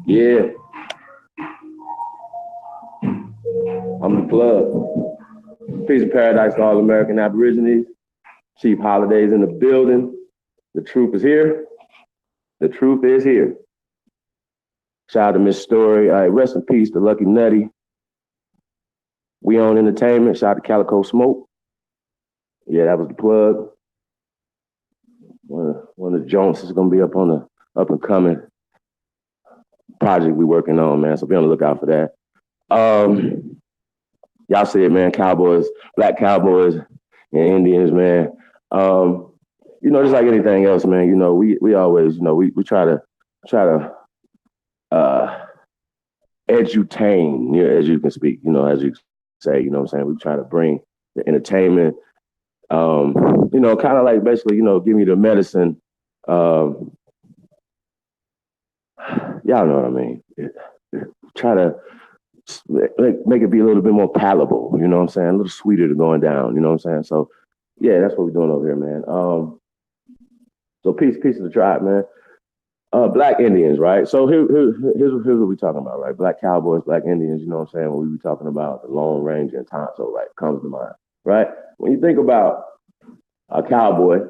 Yeah. I'm the plug. Peace of paradise to all American Aborigines. Chief Holidays in the building. The truth is here. The truth is here. Shout out to Miss Story. All right, rest in peace to Lucky Nutty. We Own Entertainment. Shout out to Calico Smoke. Yeah, that was the plug. One of the Jones is gonna be up on the up and coming project we working on, man. So be on the lookout for that. Y'all see it, man. Cowboys, Black Cowboys and Indians, man. Just like anything else, man. We always, we try to edutain, as you can speak, as you say, what I'm saying? We try to bring the entertainment, kind of like basically, give me the medicine. Y'all know what I mean? Try to make it be a little bit more palatable, you know what I'm saying? A little sweeter to going down, you know what I'm saying? So, yeah, that's what we're doing over here, man. So peace to the tribe, man. Black Indians, right? So here's what we're talking about, right? Black Cowboys, Black Indians, you know what I'm saying? When we be talking about the Lone Ranger and Tonto, right? Comes to mind, right? When you think about a cowboy,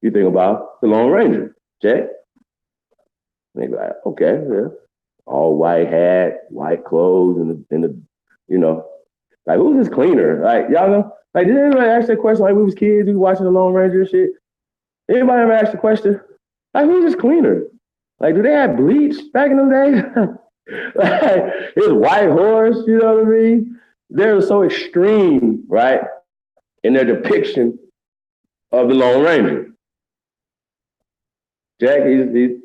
you think about the Lone Ranger, check? And they be like, okay, yeah. All white hat, white clothes, and the like, who's this cleaner? Like, y'all know? Like, did anybody ask that question? Like, we was kids, we was watching the Lone Ranger and shit. Anybody ever ask the question? Like, who's this cleaner? Like, do they have bleach back in them days? Like, it's white horse, you know what I mean? They're so extreme, right, in their depiction of the Lone Ranger. Jack, he's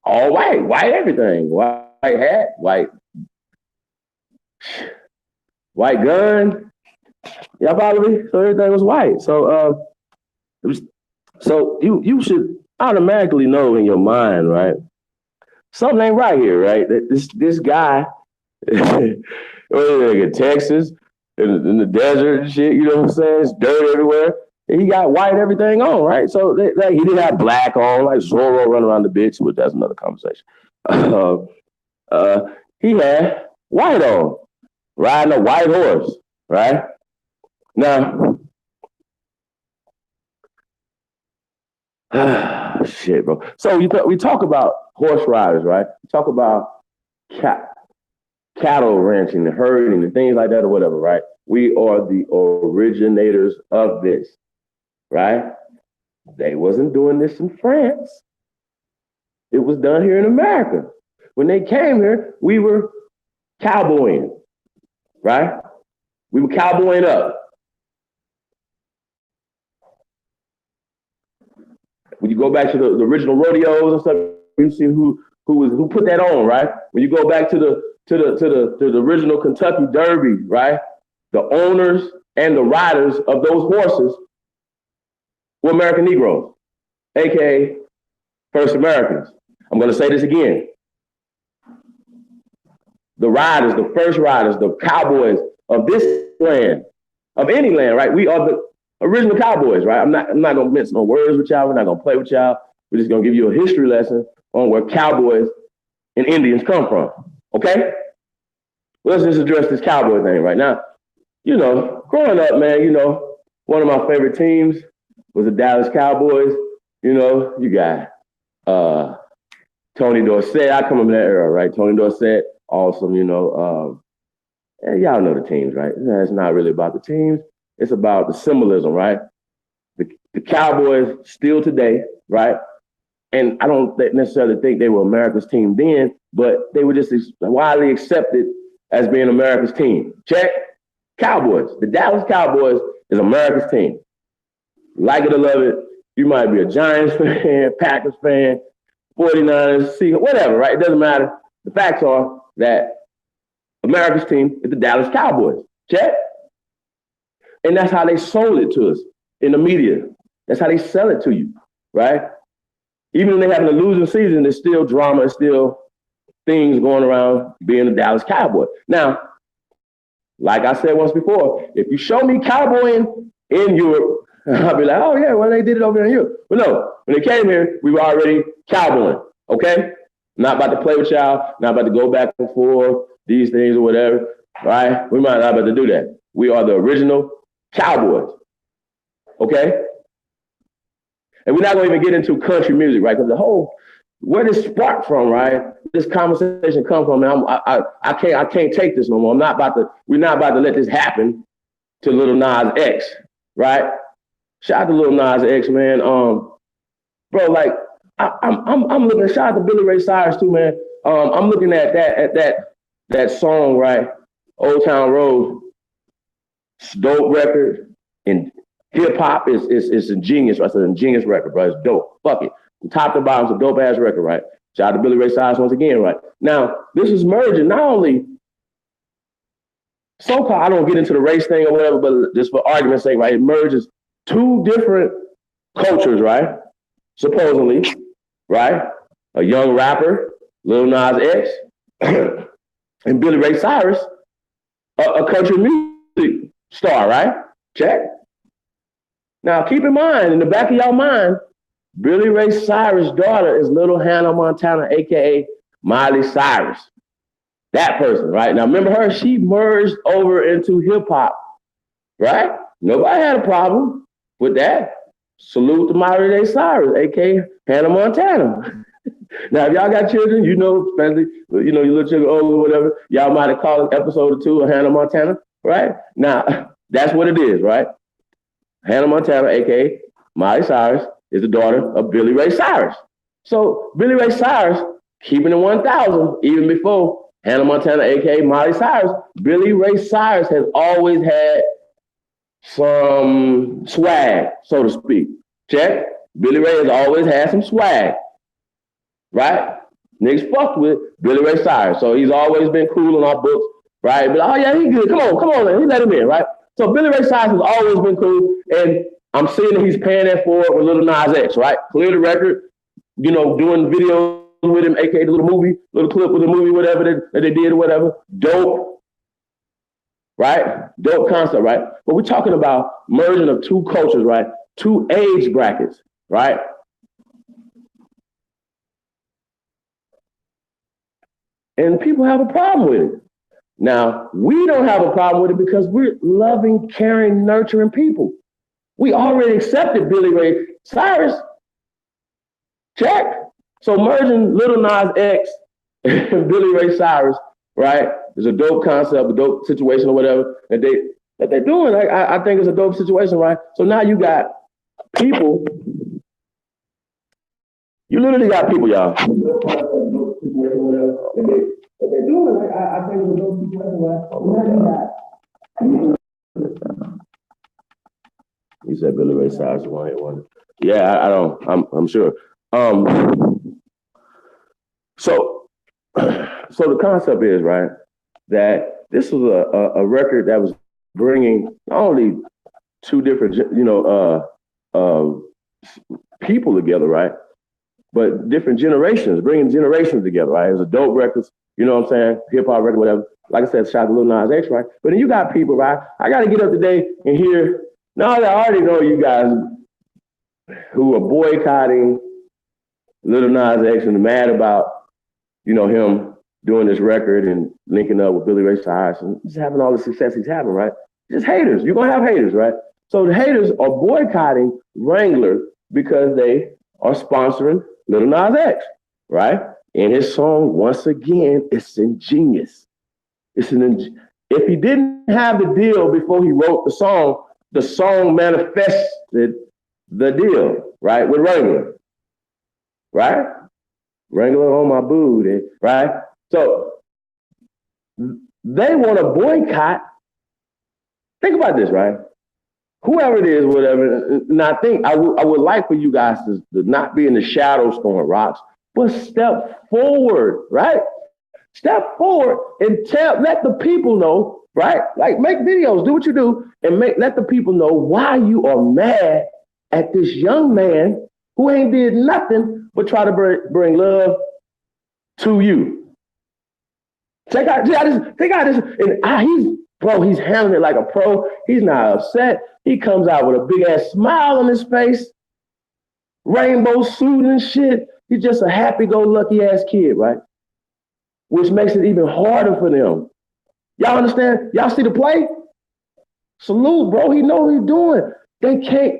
all white everything. White hat, white gun. Y'all follow me? So everything was white. So you should automatically know in your mind, right? Something ain't right here, right? This guy in Texas, in the desert and shit, you know what I'm saying? It's dirt everywhere. And he got white everything on, right? So he didn't have black on, like Zorro running around the bitch, but that's another conversation. He had white on, riding a white horse, right? Now, shit, bro. So we talk about horse riders, right? We talk about cattle ranching and herding and things like that or whatever, right? We are the originators of this, right? They wasn't doing this in France. It was done here in America. When they came here, we were cowboying, right? We were cowboying up. When you go back to the original rodeos and stuff, you see who put that on, right? When you go back to the original Kentucky Derby, right? The owners and the riders of those horses were American Negroes, aka First Americans. I'm going to say this again. The riders, the first riders, the cowboys of this land, of any land, right? We are the original cowboys, right? I'm not going to mince no words with y'all. We're not going to play with y'all. We're just going to give you a history lesson on where cowboys and Indians come from, okay? Let's just address this cowboy thing right now. Growing up, man, one of my favorite teams was the Dallas Cowboys. You got Tony Dorsett. I come from that era, right? Tony Dorsett, awesome, and y'all know the teams, right? It's not really about the teams. It's about the symbolism, right? The Cowboys still today, right? And I don't necessarily think they were America's team then, but they were just widely accepted as being America's team. Check. Cowboys. The Dallas Cowboys is America's team. Like it or love it, you might be a Giants fan, Packers fan, 49ers, Seahawks, whatever, right? It doesn't matter. The facts are that America's team is the Dallas Cowboys. Check. And that's how they sold it to us in the media. That's how they sell it to you, right? Even when they're having a losing season, there's still drama, there's still things going around being a Dallas Cowboy. Now, like I said once before, if you show me cowboying in Europe, I'll be like, oh yeah, well, they did it over here in Europe. But no, when they came here, we were already cowboying, okay? Not about to play with y'all, not about to go back and forth, these things or whatever, right? We're not about to do that. We are the original cowboys, okay? And we're not going to even get into country music, right? Because where this spark from, right? This conversation come from, man. I can't take this no more. We're not about to let this happen to Lil Nas X, right? Shout out to Lil Nas X, man. Bro, like I'm looking. Shout out to Billy Ray Cyrus too, man. I'm looking at that song, right? Old Town Road, it's dope record, and hip hop is ingenious, right? It's an ingenious record, bro. It's dope. Fuck it. From top to bottom, it's a dope ass record, right? Shout out to Billy Ray Cyrus once again, right? Now, this is merging not only so-called, I don't get into the race thing or whatever, but just for argument's sake, right? It merges two different cultures, right? Supposedly, right? A young rapper, Lil Nas X, and Billy Ray Cyrus, a country music star, right? Check. Now, keep in mind, in the back of your mind, Billy Ray Cyrus' daughter is Little Hannah Montana, a.k.a. Miley Cyrus. That person, right? Now, remember her? She merged over into hip-hop, right? Nobody had a problem with that. Salute to Miley Ray Cyrus, a.k.a. Hannah Montana. Now, if y'all got children, you know, especially, you know, your little children old or whatever, y'all might have called an episode or two of Hannah Montana, right? Now, that's what it is, right? Hannah Montana, a.k.a. Miley Cyrus, is the daughter of Billy Ray Cyrus. So Billy Ray Cyrus, keeping it 1,000, even before Hannah Montana, a.k.a. Miley Cyrus, Billy Ray Cyrus has always had some swag, so to speak. Check. Billy Ray has always had some swag, right? Niggas fucked with Billy Ray Cyrus. So he's always been cool in our books, right? But, oh, yeah, he good. Come on, man. We let him in, right? So Billy Ray Cyrus has always been cool, and I'm seeing that he's paying that forward with Lil Nas X, right? Clear the record, you know, doing videos with him, aka the little movie, little clip with the movie, whatever that they did or whatever. Dope, right? Dope concept, right? But we're talking about merging of two cultures, right? Two age brackets, right? And people have a problem with it. Now, we don't have a problem with it because we're loving, caring, nurturing people. We already accepted Billy Ray Cyrus. Check. So merging Lil Nas X and Billy Ray Cyrus, right, is a dope concept, a dope situation or whatever that they're doing. I think it's a dope situation, right? So now you got people. You literally got people, y'all. What they're doing, I think it's a dope situation, right? You said Billy Ray Cyrus one. Yeah, I don't. I'm sure. So the concept is, right, that this was a record that was bringing not only two different, people together, right, but different generations, bringing generations together, right? It was a dope record, you know what I'm saying? Hip hop record, whatever. Like I said, shout out to Lil Nas X, right? But then you got people, right? I got to get up today and hear. Now I already know you guys who are boycotting Lil Nas X and mad about, you know, him doing this record and linking up with Billy Ray Cyrus and just having all the success he's having, right? Just haters. You're going to have haters, right? So the haters are boycotting Wrangler because they are sponsoring Lil Nas X, right? And his song, once again, it's ingenious. If he didn't have the deal before he wrote the song manifested the deal, right, with Wrangler, right? Wrangler on my booty, right? So they want to boycott. Think about this, right? Whoever it is, whatever, and I think I would like for you guys to not be in the shadows throwing rocks, but step forward, right? Step forward and let the people know, right? Like make videos, do what you do, and let the people know why you are mad at this young man who ain't did nothing but try to bring love to you. Check out this. And he's handling it like a pro. He's not upset. He comes out with a big ass smile on his face, rainbow suit and shit. He's just a happy-go-lucky ass kid, right? Which makes it even harder for them. Y'all understand? Y'all see the play? Salute, bro. He know what he's doing. They can't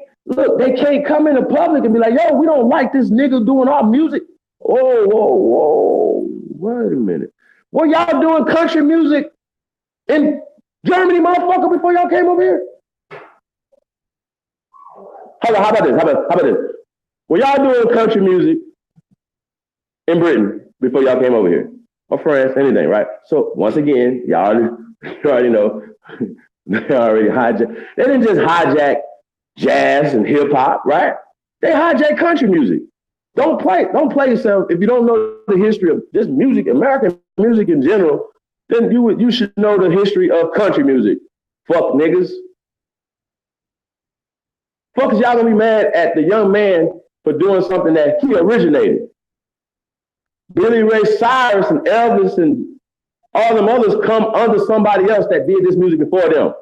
come into public and be like, yo, we don't like this nigga doing our music. Whoa. Wait a minute. Were y'all doing country music in Germany, motherfucker, before y'all came over here? How about this? Were y'all doing country music in Britain before y'all came over here? Or France, anything, right? So once again, y'all already know, they didn't just hijack jazz and hip hop, right? They hijack country music. Don't play yourself. If you don't know the history of this music, American music in general, then you should know the history of country music. Fuck niggas. Fuck is y'all gonna be mad at the young man for doing something that he originated? Billy Ray Cyrus and Elvis and all them others come under somebody else that did this music before them.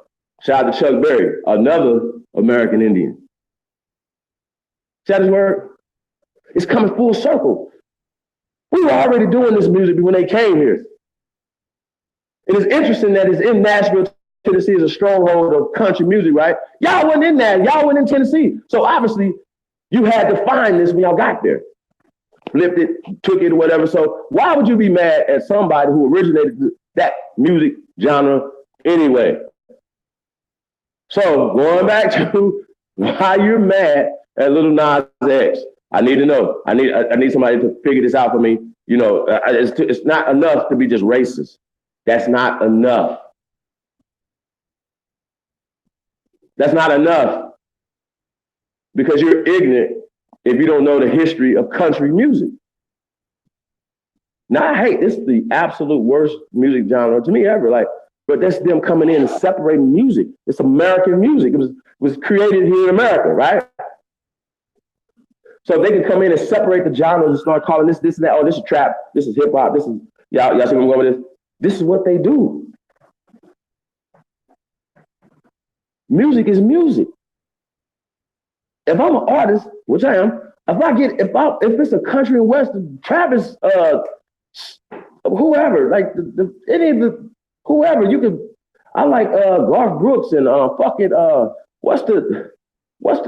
Shout out to Chuck Berry, another American Indian. See how this word? It's coming full circle. We were already doing this music when they came here. And it's interesting that it's in Nashville, Tennessee is a stronghold of country music, right? Y'all wasn't in that. Y'all wasn't in Tennessee. So obviously, you had to find this when y'all got there. Flipped it, took it, or whatever. So why would you be mad at somebody who originated that music genre anyway? So going back to why you're mad at Lil Nas X, I need to know. I need somebody to figure this out for me. You know, it's not enough to be just racist. That's not enough. That's not enough. Because you're ignorant if you don't know the history of country music. Now, I hate this is the absolute worst music genre to me ever. Like, but that's them coming in and separating music. It's American music. It was created here in America, right? So they can come in and separate the genres and start calling this and that. Oh, this is trap. This is hip hop. This is y'all see where I'm going with this? This is what they do. Music is music. If I'm an artist, which I am, if it's a country and western, Travis, whoever, like any of the whoever you could, I like Garth Brooks and what's the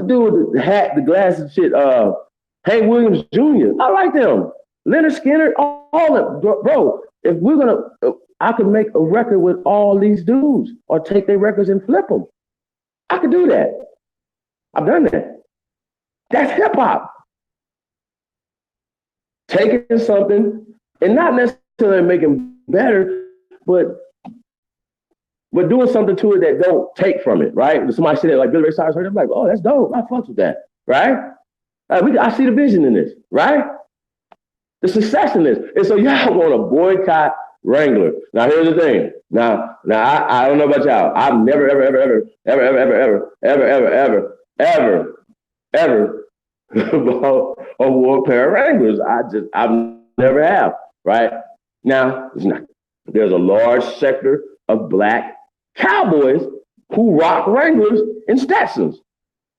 dude with the hat, the glasses, shit, Hank Williams Jr. I like them. Leonard Skinner, all of them, bro. If we're gonna, I could make a record with all these dudes, or take their records and flip them. I could do that. I've done that. That's hip hop. Taking something and not necessarily making better, but doing something to it that don't take from it, right? If somebody said it like Billy Ray Cyrus heard it, I'm like, oh, that's dope. I fucks with that, right? I see the vision in this, right? The success in this. And so y'all want to boycott Wrangler. Now, here's the thing. Now, I don't know about y'all. I've never, ever bought a wore pair of Wranglers. I've never have, right? Now, there's a large sector of Black Cowboys who rock Wranglers and Stetsons.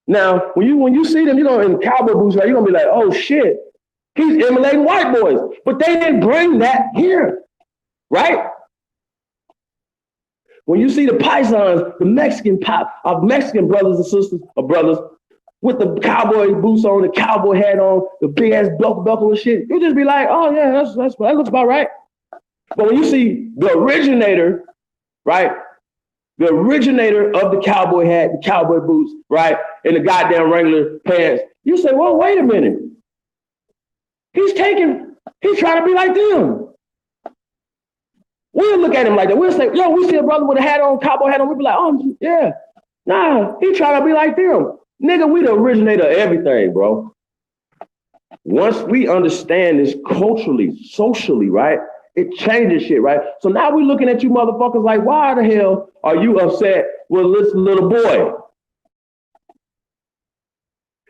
Now, when you see them, in cowboy boots, right, you're gonna be like, oh shit, he's emulating white boys. But they didn't bring that here, right? When you see the Paisans, the Mexican brothers and sisters or brothers with the cowboy boots on, the cowboy hat on, the big ass buckle and shit, you just be like, oh yeah, that looks about right. But when you see the originator, right? The originator of the cowboy hat, the cowboy boots, right? And the goddamn Wrangler pants, you say, well, wait a minute. He's trying to be like them. We'll look at him like that. We'll say, yo, we see a brother with a hat on, cowboy hat on. We'll be like, oh, yeah. Nah, he trying to be like them. Nigga, we the originator of everything, bro. Once we understand this culturally, socially, right? It changes shit, right? So now we're looking at you motherfuckers like, why the hell are you upset with this little boy?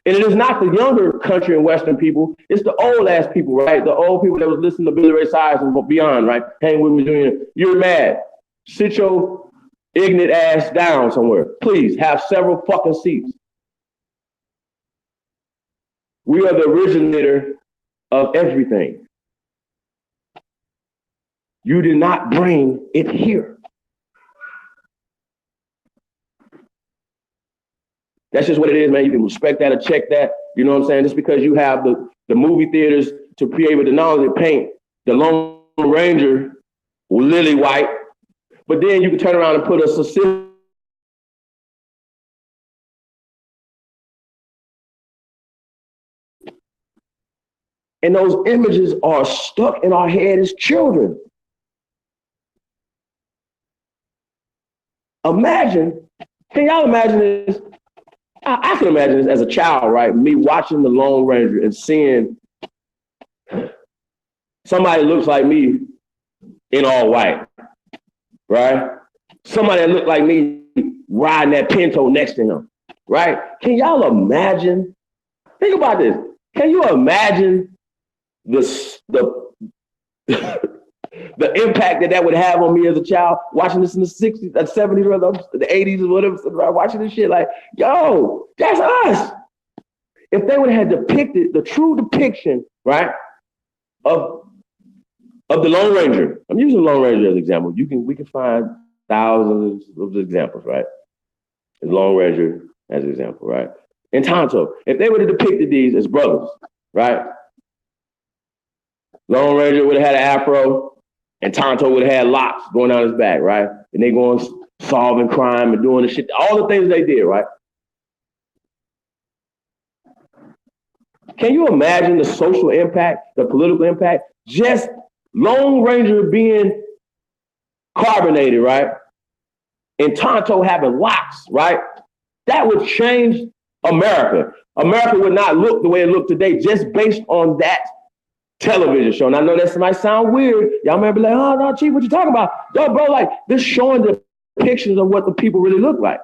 And it is not the younger country and western people, it's the old ass people, right? The old people that was listening to Billy Ray Cyrus and beyond, right? Hang with me, Junior. You're mad. Sit your ignorant ass down somewhere. Please have several fucking seats. We are the originator of everything. You did not bring it here. That's just what it is, man. You can respect that or check that. You know what I'm saying? Just because you have the movie theaters to be able to not only paint the Lone Ranger lily white, but then you can turn around and put a Sicilian. And those images are stuck in our head as children. Imagine, can y'all imagine this? I can imagine this as a child, right? Me watching the Lone Ranger and seeing somebody looks like me in all white, right? Somebody that looked like me riding that Pinto next to him, right? Can y'all imagine? Think about this. Can you imagine the the impact that would have on me as a child watching this in the 60s, the 70s, or the 80s, or whatever, watching this shit like, yo, that's us. If they would have depicted the true depiction, right, of the Lone Ranger. I'm using the Lone Ranger as an example. We can find thousands of examples, right? The Lone Ranger as an example, right? And Tonto. If they would have depicted these as brothers, right? Lone Ranger would have had an afro, and Tonto would have had locks going down his back, right? And they going solving crime and doing the shit, all the things they did, right? Can you imagine the social impact, the political impact? Just Lone Ranger being carbonated, right? And Tonto having locks, right? That would change America. America would not look the way it looked today just based on that television show. And I know that might sound weird. Y'all may be like, oh, no, Chief, what you talking about? Yo, bro, like, this showing the depictions of what the people really look like.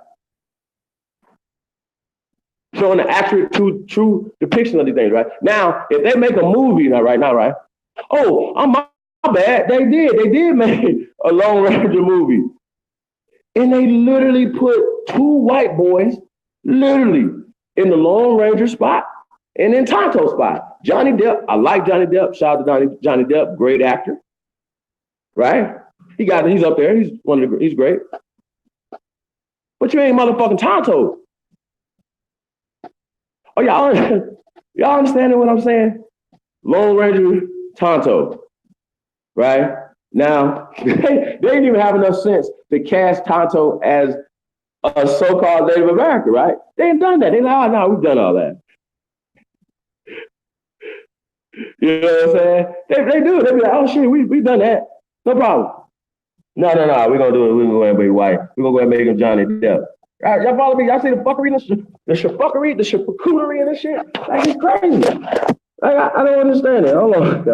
Showing the accurate, true depiction of these things, right? Now, if they make a movie right now, right? Oh, my bad. They did make a Lone Ranger movie. And they literally put two white boys literally in the Lone Ranger spot and in Tonto spot. Johnny Depp, I like Johnny Depp. Shout out to Johnny Depp, great actor, right? He's up there. He's great. But you ain't motherfucking Tonto. Oh, y'all understanding what I'm saying? Lone Ranger, Tonto, right? Now, they didn't even have enough sense to cast Tonto as a so-called Native American, right? They ain't done that. They're like, oh, no, we've done all that. You know what I'm saying? They do. They be like, oh, shit, we've done that. No problem. No. We're going to do it. We're going to go ahead and make white. We're going to go ahead and make him Johnny Depp. All right, y'all follow me? Y'all see the fuckery, the shaffuckery and this shit? Like, it's crazy. I don't understand it. Hold on.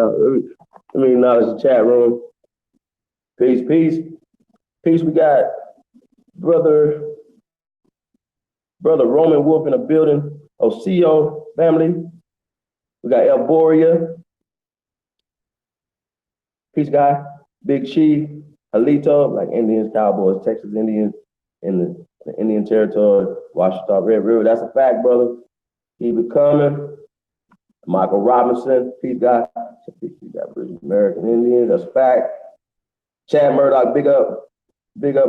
Let me acknowledge the chat room. Peace. We got brother Roman Wolf in the building. Oseo family. We got El Boria. Peace, guy. Big Chief. Halito, like Indians, Cowboys, Texas Indians in the Indian Territory, Washington Red River. That's a fact, brother. Keep it coming. Michael Robinson, peace, guy. We got British American Indians. That's a fact. Chad Murdoch, big up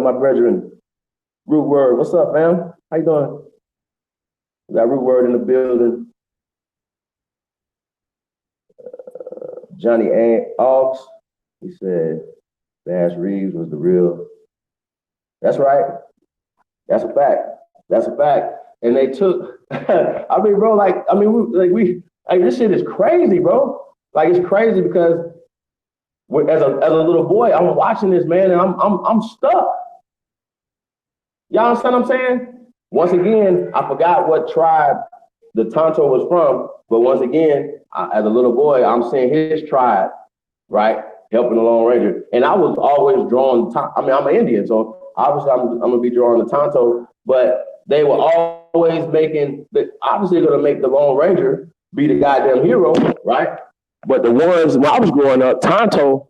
my brethren. Root Word, what's up, fam? How you doing? We got Root Word in the building. Johnny Augs, he said Bass Reeves was the real. That's right. That's a fact. And they took, I mean, bro, this shit is crazy, bro. Like, it's crazy because as a little boy, I'm watching this, man, and I'm stuck. Y'all understand what I'm saying? Once again, I forgot what tribe the Tonto was from, but once again, as a little boy, I'm seeing his tribe, right, helping the Lone Ranger. And I was always drawn, I'm an Indian, so obviously I'm going to be drawing the Tonto, but they were always obviously going to make the Lone Ranger be the goddamn hero, right? But the ones, when I was growing up, Tonto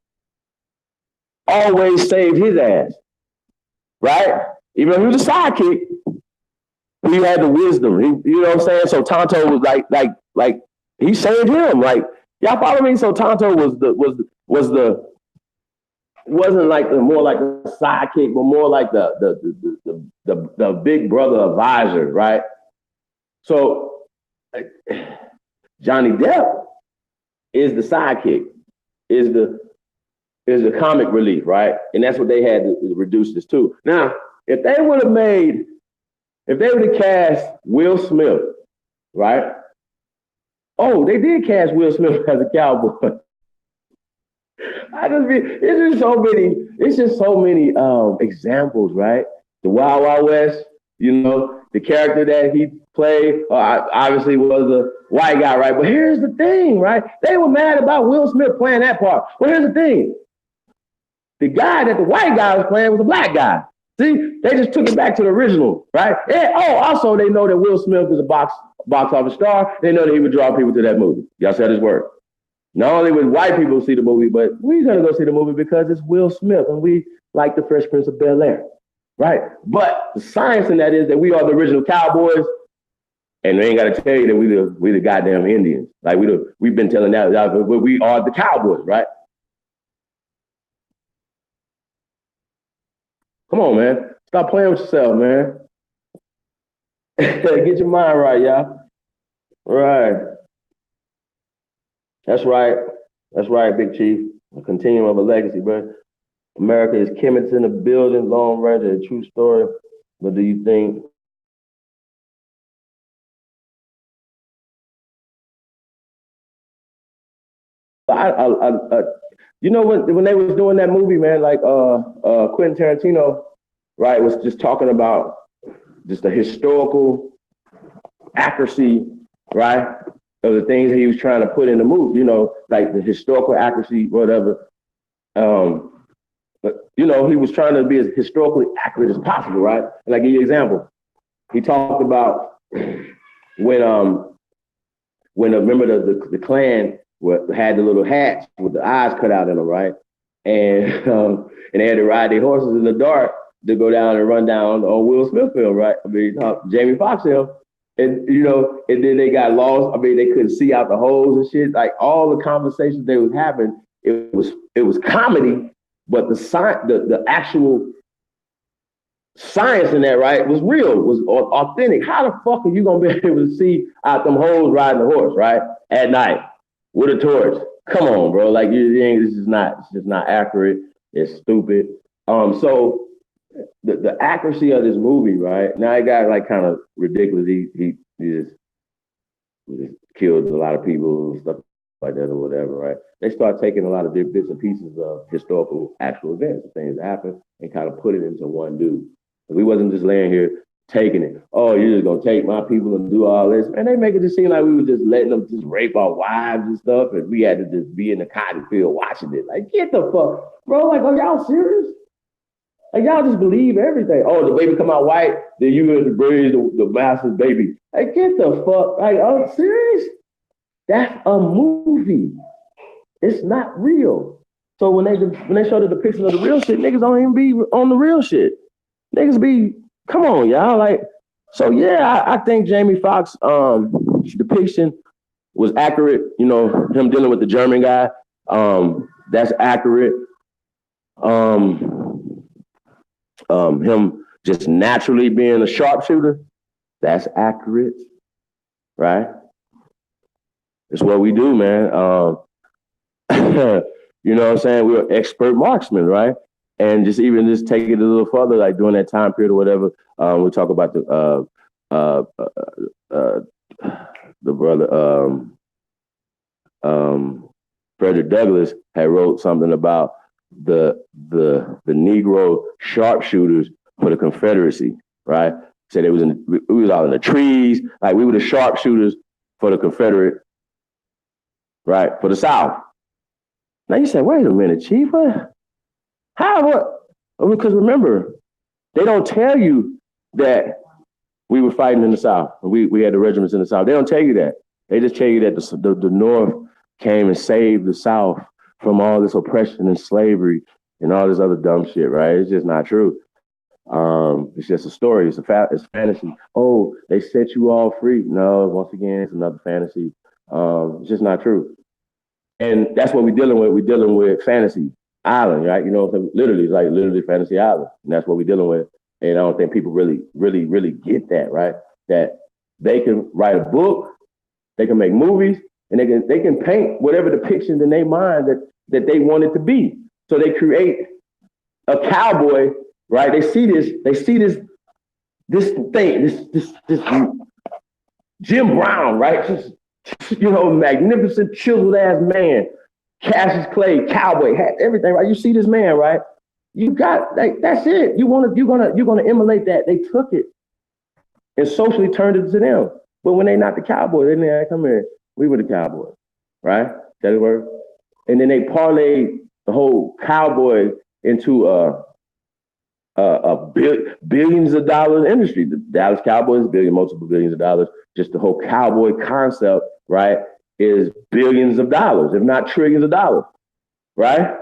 always saved his ass, right? Even though he was a sidekick, he had the wisdom. You know what I'm saying? So Tonto was like he saved him. Like, y'all follow me? So Tonto wasn't like more like a sidekick, but more like the big brother advisor, right? So Johnny Depp is the sidekick, is the comic relief, right? And that's what they had to reduce this to. Now, if they would have cast Will Smith, right? Oh, they did cast Will Smith as a cowboy. It's just so many examples, right? The Wild Wild West, you know, the character that he played obviously was a white guy, right? But here's the thing, right? They were mad about Will Smith playing that part. But here's the thing. The guy that the white guy was playing was a black guy. See, they just took it back to the original, right? And also they know that Will Smith is a box office star. They know that he would draw people to that movie. Y'all said his word. Not only would white people see the movie, but we're gonna go see the movie because it's Will Smith and we like the Fresh Prince of Bel-Air, right? But the science in that is that we are the original Cowboys, and they ain't gotta tell you that we the goddamn Indians. Like we've been telling that we are the Cowboys, right? Come on, man. Stop playing with yourself, man. Get your mind right, y'all. Right. That's right. That's right, Big Chief. A continuum of a legacy, bro. America is chemists in the building, Lone Ranger, a true story. But do you think you know when they was doing that movie, man, like Quentin Tarantino, right, was just talking about just the historical accuracy, right, of the things he was trying to put in the movie, you know, like the historical accuracy, whatever. But you know, he was trying to be as historically accurate as possible, right? And I give you an example. He talked about when remember the Klan had the little hats with the eyes cut out in them, right? And they had to ride their horses in the dark to go down and run down on Will Smith film, right? I mean, Jamie Foxx film. And, you know, and then they got lost. I mean, they couldn't see out the holes and shit. Like all the conversations they was having, it was comedy, but the actual science in that, right, was real, was authentic. How the fuck are you gonna be able to see out them holes riding the horse, right, at night with a torch? Come on, bro. Like it's just not accurate. It's stupid. So the accuracy of this movie, right? Now it got like kind of ridiculous. He just killed a lot of people and stuff like that or whatever, right? They start taking a lot of bits and pieces of historical actual events, things that happen, and kind of put it into one dude. We wasn't just laying here taking it. Oh, you're just gonna take my people and do all this. And they make it just seem like we were just letting them just rape our wives and stuff, and we had to just be in the cotton field watching it. Like, get the fuck, bro. Like, are y'all serious? Like, y'all just believe everything. Oh, the baby come out white, then you going to raise the master's baby. Like, get the fuck. Like, oh, serious? That's a movie. It's not real. So when they show the depiction of the real shit, niggas don't even be on the real shit. Niggas be, come on, y'all. Like, so yeah, I think Jamie Foxx depiction was accurate. You know, him dealing with the German guy, that's accurate. Him just naturally being a sharpshooter, that's accurate, right? It's what we do, man. You know what I'm saying? We're expert marksmen, right? And just take it a little further, like during that time period or whatever. We talk about the brother Frederick Douglass had wrote something about the Negro sharpshooters for the Confederacy, right? Said we was out in the trees, like we were the sharpshooters for the Confederate, right? For the South. Now you say, wait a minute, Chief, what? How, what? Because remember, they don't tell you that we were fighting in the South. We had the regiments in the South. They don't tell you that. They just tell you that the North came and saved the South from all this oppression and slavery and all this other dumb shit, right? It's just not true. It's just a story. It's fantasy. Oh, they set you all free. No, once again, it's another fantasy. It's just not true. And that's what we're dealing with. We're dealing with fantasy island, right? You know, literally fantasy island. And that's what we're dealing with. And I don't think people really get that, right? That they can write a book, they can make movies, and they can paint whatever depiction in their mind that they want it to be. So they create a cowboy, right? They see this thing, this Jim Brown, right? Just, you know, magnificent, chiseled ass man, Cassius Clay, cowboy hat, everything, right? You see this man, right? You got, like, that's it. You're gonna emulate that. They took it. and socially turned it to them. But when they not the Cowboys, they didn't come here. We were the Cowboys, right? That it work. And then they parlayed the whole Cowboy into billions of dollars industry. The Dallas Cowboys, multiple billions of dollars. Just the whole cowboy concept, right, is billions of dollars, if not trillions of dollars, right?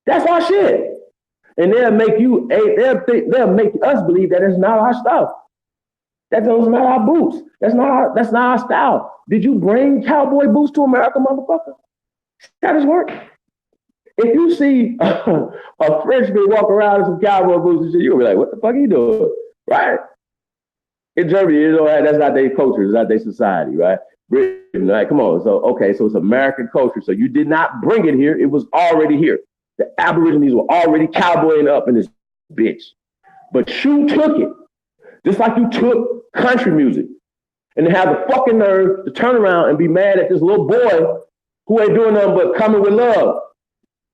That's our shit. And they'll make us believe that it's not our stuff. That's not our boots. That's not our style. Did you bring cowboy boots to America, motherfucker? How does it work? If you see a Frenchman walk around in some cowboy boots and shit, you'll be like, what the fuck are you doing? Right? In Germany, that's not their culture, it's not their society, right? Britain, right? Come on. So it's American culture. So you did not bring it here, it was already here. The Aborigines were already cowboying up in this bitch. But you took it. Just like you took country music. And to have the fucking nerve to turn around and be mad at this little boy who ain't doing nothing but coming with love.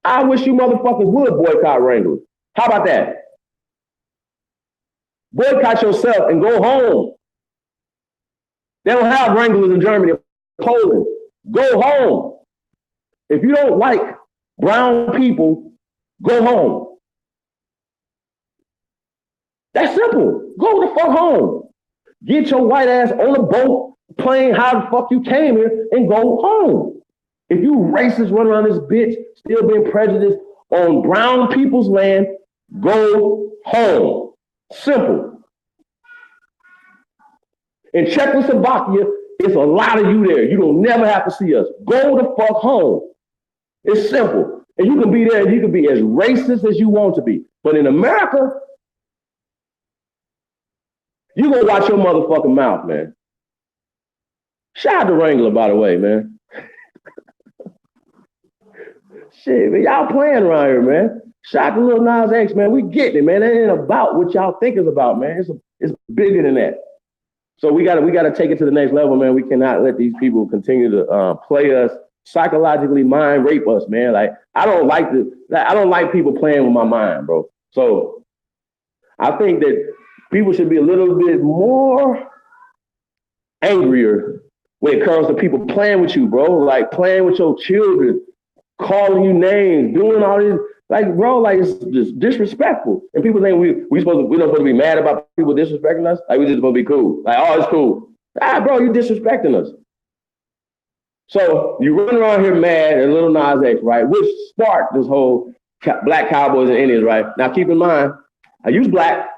I wish you motherfuckers would boycott Wranglers. How about that? Boycott yourself and go home. They don't have Wranglers in Germany or Poland. Go home. If you don't like brown people, go home. That's simple. Go the fuck home. Get your white ass on a boat, plane, how the fuck you came here, and go home. If you racists run around this bitch, still being prejudiced on brown people's land, go home. Simple. In Czechoslovakia, it's a lot of you there. You don't never have to see us. Go the fuck home. It's simple. And you can be there and you can be as racist as you want to be. But in America, you gonna watch your motherfucking mouth, man. Shout out to Wrangler, by the way, man. Shit, man, y'all playing around here, man. Shout out to Lil Nas X, man. We getting it, man. That ain't about what y'all think it's about, man. It's bigger than that. So we gotta take it to the next level, man. We cannot let these people continue to play us, psychologically mind rape us, man. Like I don't like people playing with my mind, bro. So I think that people should be a little bit more angrier when it comes to people playing with you, bro. Like playing with your children, calling you names, doing all this. Like, bro, like it's just disrespectful. And people think we're not supposed to be mad about people disrespecting us. Like we just supposed to be cool. Like, oh, it's cool. Bro, you disrespecting us. So you run around here mad at Lil Nas X, right? Which sparked this whole black Cowboys and Indians, right? Now keep in mind, I use black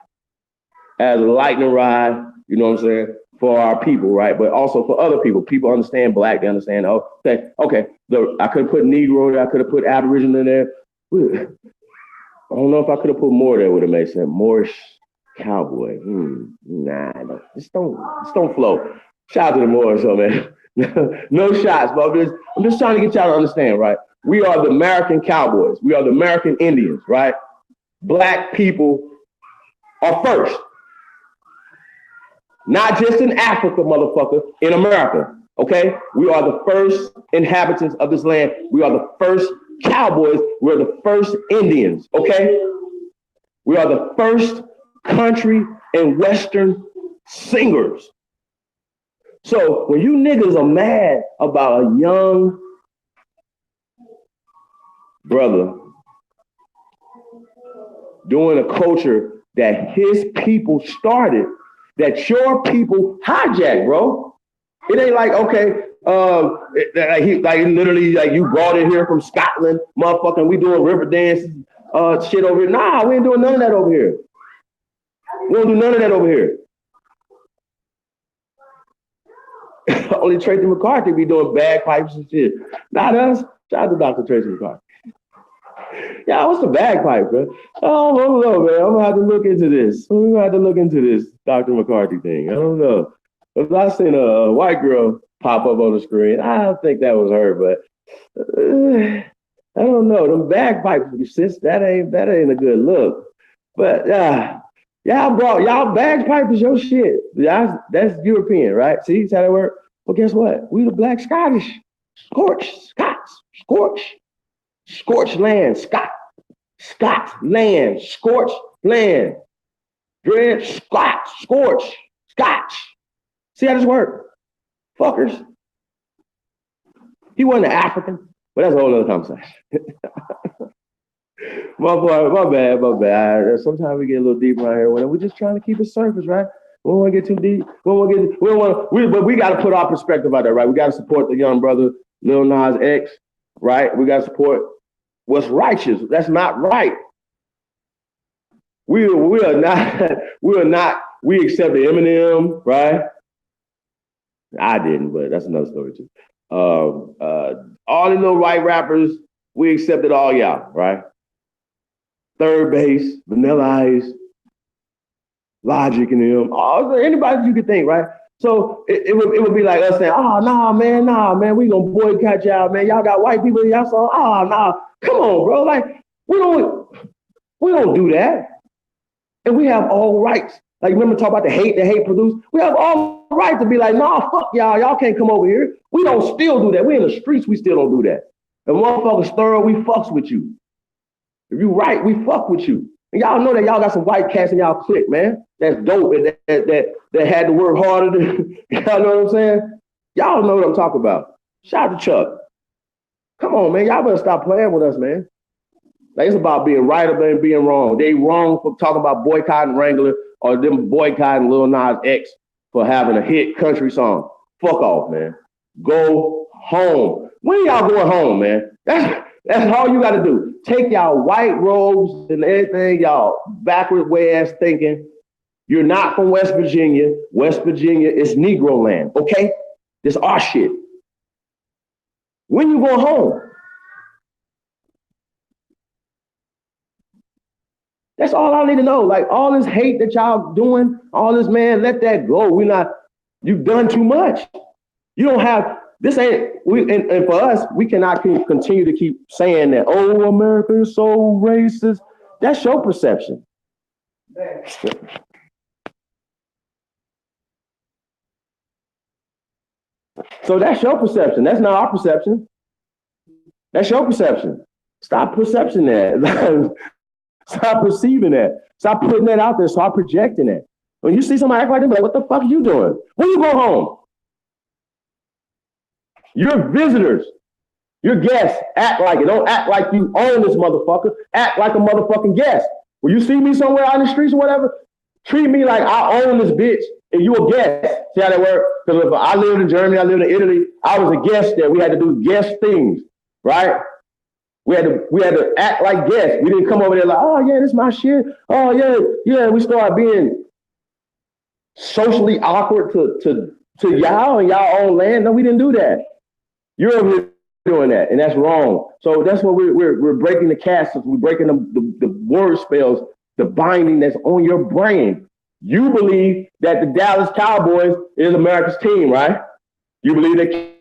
as a lightning rod, you know what I'm saying, for our people, right? But also for other people. People understand black, they understand, okay. I could have put Negro there, I could have put Aboriginal in there. I don't know if I could have put more there, would have made sense. Moorish cowboy. Nah, no. Just don't flow. Shout out to the Moors, so man. No shots, but I'm just trying to get y'all to understand, right? We are the American Cowboys. We are the American Indians, right? Black people are first. Not just in Africa, motherfucker, in America, okay? We are the first inhabitants of this land. We are the first Cowboys. We're the first Indians, okay? We are the first country and Western singers. So when you niggas are mad about a young brother doing a culture that his people started, that your people hijacked, bro. It ain't like, okay, literally, you brought it here from Scotland, motherfucking, we doing river dance shit over here. Nah, we ain't doing none of that over here. We don't do none of that over here. Only Tracy McCarthy be doing bagpipes and shit. Not us. Shout out to Dr. Tracy McCarthy. Yeah, what's the bagpipe, man? Oh, I don't know, man. I'm gonna have to look into this. I'm gonna have to look into this Dr. McCarthy thing. I don't know. If I seen a white girl pop up on the screen, I don't think that was her, but I don't know. Them bagpipes, sis, that ain't a good look. But y'all bagpipe is your shit. That's European, right? See how that work? Well, guess what? We the black Scottish. Scorched land, Scott land, scorched land. dread, scorch, scotch. See how this works? Fuckers. He wasn't an African, but that's a whole other conversation. my bad. Sometimes we get a little deep around here. We're just trying to keep it surface, right? We don't want to get too deep. But we got to put our perspective out there, right? We got to support the young brother, Lil Nas X, right? We got to support what's righteous. That's not right. We are not, we accepted Eminem, right? I didn't, but that's another story too. All the little white rappers, we accepted all y'all, right? Third Base, Vanilla Ice, Logic and them, anybody you could think, right? So it would be like us saying, oh, nah, man, we gonna boycott y'all, man. Y'all got white people in y'all song. Oh, nah, come on, bro. Like, we don't do that. And we have all rights. Like, remember talk about the hate produced? We have all right to be like, nah, fuck y'all. Y'all can't come over here. We don't still do that. We in the streets, we still don't do that. And motherfuckers thorough, we fucks with you. If you right, we fuck with you. And y'all know that y'all got some white cats in y'all clique, man. That's dope. And that had to work harder than, y'all know what I'm saying? Y'all know what I'm talking about. Shout out to Chuck. Come on, man. Y'all better stop playing with us, man. Like, it's about being right or being wrong. They wrong for talking about boycotting Wrangler or them boycotting Lil Nas X for having a hit country song. Fuck off, man. Go home. When y'all going home, man? That's all you got to do. Take y'all white robes and everything, y'all backward way ass thinking. You're not from West Virginia. West Virginia is Negro land, okay? This our shit. When you going home? That's all I need to know. Like, all this hate that y'all doing, all this, man, let that go. You've done too much. You don't have, this ain't, and for us, we cannot continue to keep saying that, oh, America is so racist. That's your perception. So that's your perception. That's not our perception. That's your perception. Stop perception that. Stop perceiving that. Stop putting that out there. Stop projecting it. When you see somebody act like that, be like, what the fuck are you doing? When you go home? You're visitors. You're guests. Act like it. Don't act like you own this motherfucker. Act like a motherfucking guest. When you see me somewhere out in the streets or whatever, treat me like I own this bitch and you a guest. See how that works? Because if I lived in Germany, I lived in Italy, I was a guest there. We had to do guest things, right? We had to act like guests. We didn't come over there like, oh yeah, this is my shit. Oh yeah. We started being socially awkward to y'all and y'all own land. No, we didn't do that. You're over here doing that, and that's wrong. So that's what we're breaking the castles. We're breaking the word spells, the binding that's on your brain. You believe that the Dallas Cowboys is America's team, right? You believe that.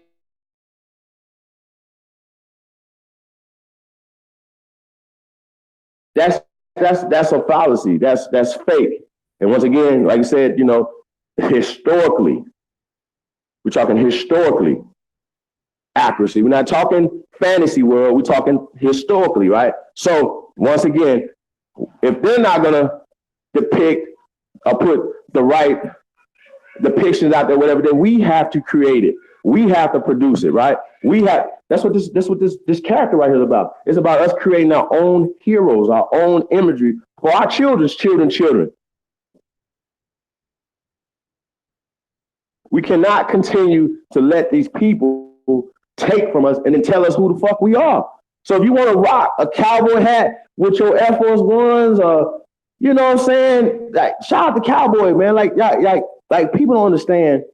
That's a fallacy. That's fake. And once again, like I said, historically, we're talking historically accuracy. We're not talking fantasy world. We're talking historically, right? So once again, if they're not gonna depict or put the right depictions out there, whatever, then we have to create it. We have to produce it, right? That's what this character right here is about. It's about us creating our own heroes, our own imagery for our children's children. We cannot continue to let these people take from us and then tell us who the fuck we are. So if you want to rock a cowboy hat with your Air Force Ones, you know what I'm saying? Like, shout out to Cowboy, man. Like people don't understand.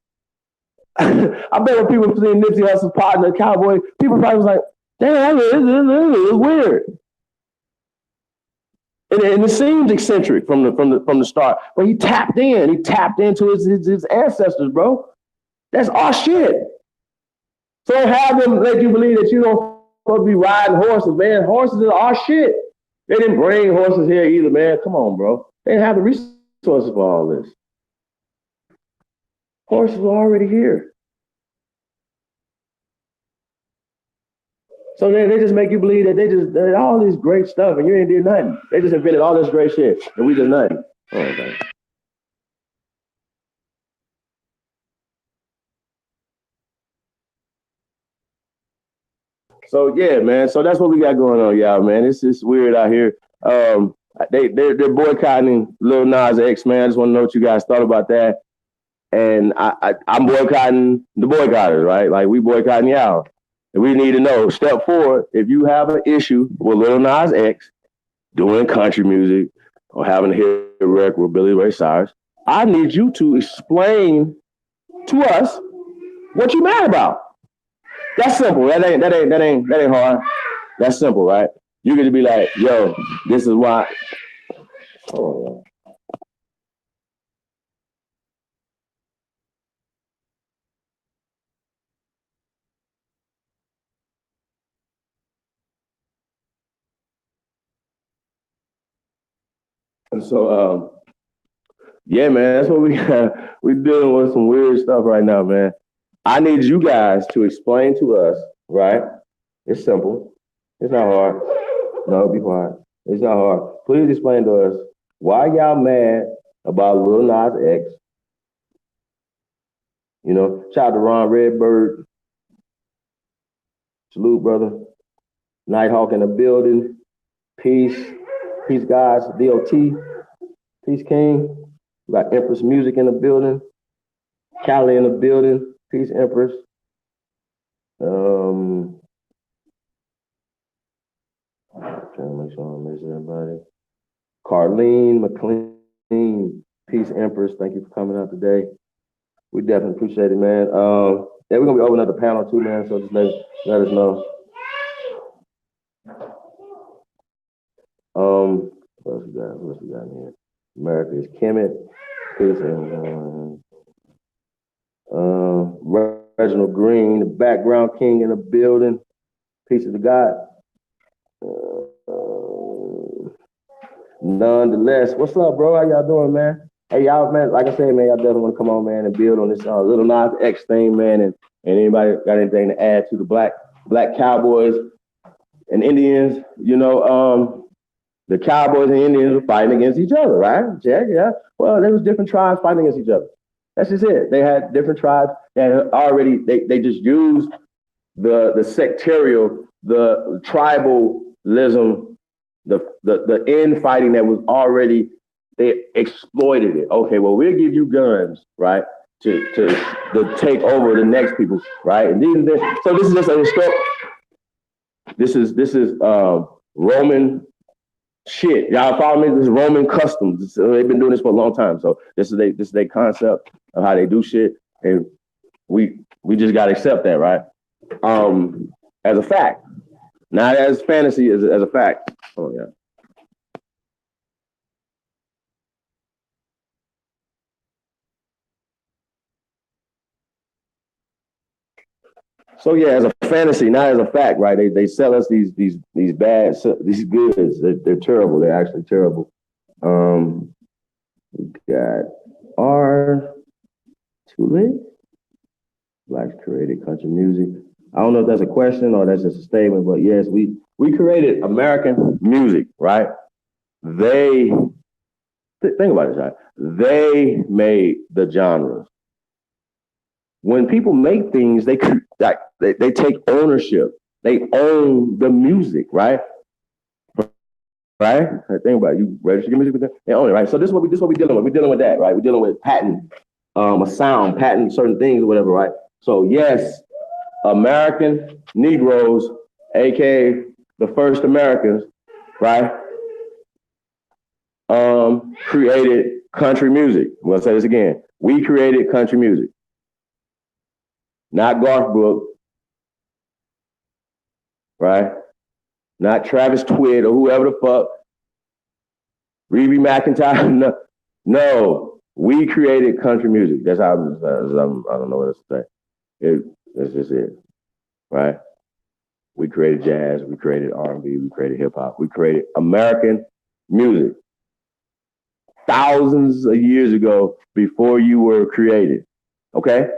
I bet when people see Nipsey Hussle's partner, Cowboy, people probably was like, damn, this is weird. And it seems eccentric from the start, but he tapped in. He tapped into his ancestors, bro. That's our shit. So don't have them let you believe that you don't supposed to be riding horses, man. Horses are our shit. They didn't bring horses here either, man. Come on, bro. They didn't have the resources for all this. Horses were already here. So they just make you believe that they did all this great stuff and you ain't did nothing. They just invented all this great shit and we did nothing. Oh, okay. So yeah, man. So that's what we got going on, y'all, man. It's just weird out here. They're boycotting Lil Nas X, man. I just want to know what you guys thought about that. And I'm boycotting the boycotters, right? Like we boycotting y'all. And we need to know, step forward, if you have an issue with Lil Nas X doing country music or having a hit record with Billy Ray Cyrus, I need you to explain to us what you mad about. That's simple. That ain't hard. That's simple, right? You get to be like, yo, this is why. Oh, and so yeah, man, that's what we got. We dealing with some weird stuff right now, man. I need you guys to explain to us, right? It's simple. It's not hard. No, be quiet. It's not hard. Please explain to us why y'all mad about Lil Nas X. You know, shout out to Ron Redbird. Salute, brother. Nighthawk in the building. Peace. Peace, guys. DOT. Peace, King. We got Empress Music in the building. Cali in the building. Peace, Empress. Trying to make sure I don't miss everybody. Carlene McLean. Peace, Empress. Thank you for coming out today. We definitely appreciate it, man. Yeah, we're gonna be opening up the panel too, man. So just let us know. What else we got? What else we got in here? America is Kemet. Peace and Reginald Green, the background king in the building. Peace to the God. Nonetheless, what's up, bro? How y'all doing, man? Hey, y'all, man, like I said, man, y'all definitely want to come on, man, and build on this Little Nas X thing, man, and anybody got anything to add to the black Cowboys and Indians? You know, the Cowboys and Indians were fighting against each other, right? Yeah. Well, there was different tribes fighting against each other. That's just it. They had different tribes that already they just used the sectarial, the tribalism, the infighting that was already, they exploited it. Okay, well, we'll give you guns, right, to take over the next people, right? And so this is just a historic. This is Roman shit. Y'all follow me? This is Roman customs. They've been doing this for a long time. So this is their concept of how they do shit, and we just gotta accept that, right? As a fact, not as fantasy, as a fact. Oh yeah. So yeah, as a fantasy, not as a fact, right? They sell us these these goods. They're terrible. They're actually terrible. We got our too late. Blacks created country music. I don't know if that's a question or that's just a statement, but yes, we created American music, right? They think about this, right? They made the genres. When people make things, they take ownership. They own the music, right? Right? Think about it. You register your music with them, they own it, right? So this is what we're dealing with. We're dealing with that, right? We're dealing with patent, a sound, patent certain things or whatever, right? So yes, American Negroes, aka the first Americans, right? Created country music. I'm gonna say this again. We created country music. Not Garth Brooks, right? Not Travis Twitt or whoever the fuck. Rebe McEntire. No, we created country music. That's how I don't know what else to say. That's just it, right? We created jazz. We created R&B. We created hip hop. We created American music. Thousands of years ago, before you were created. Okay?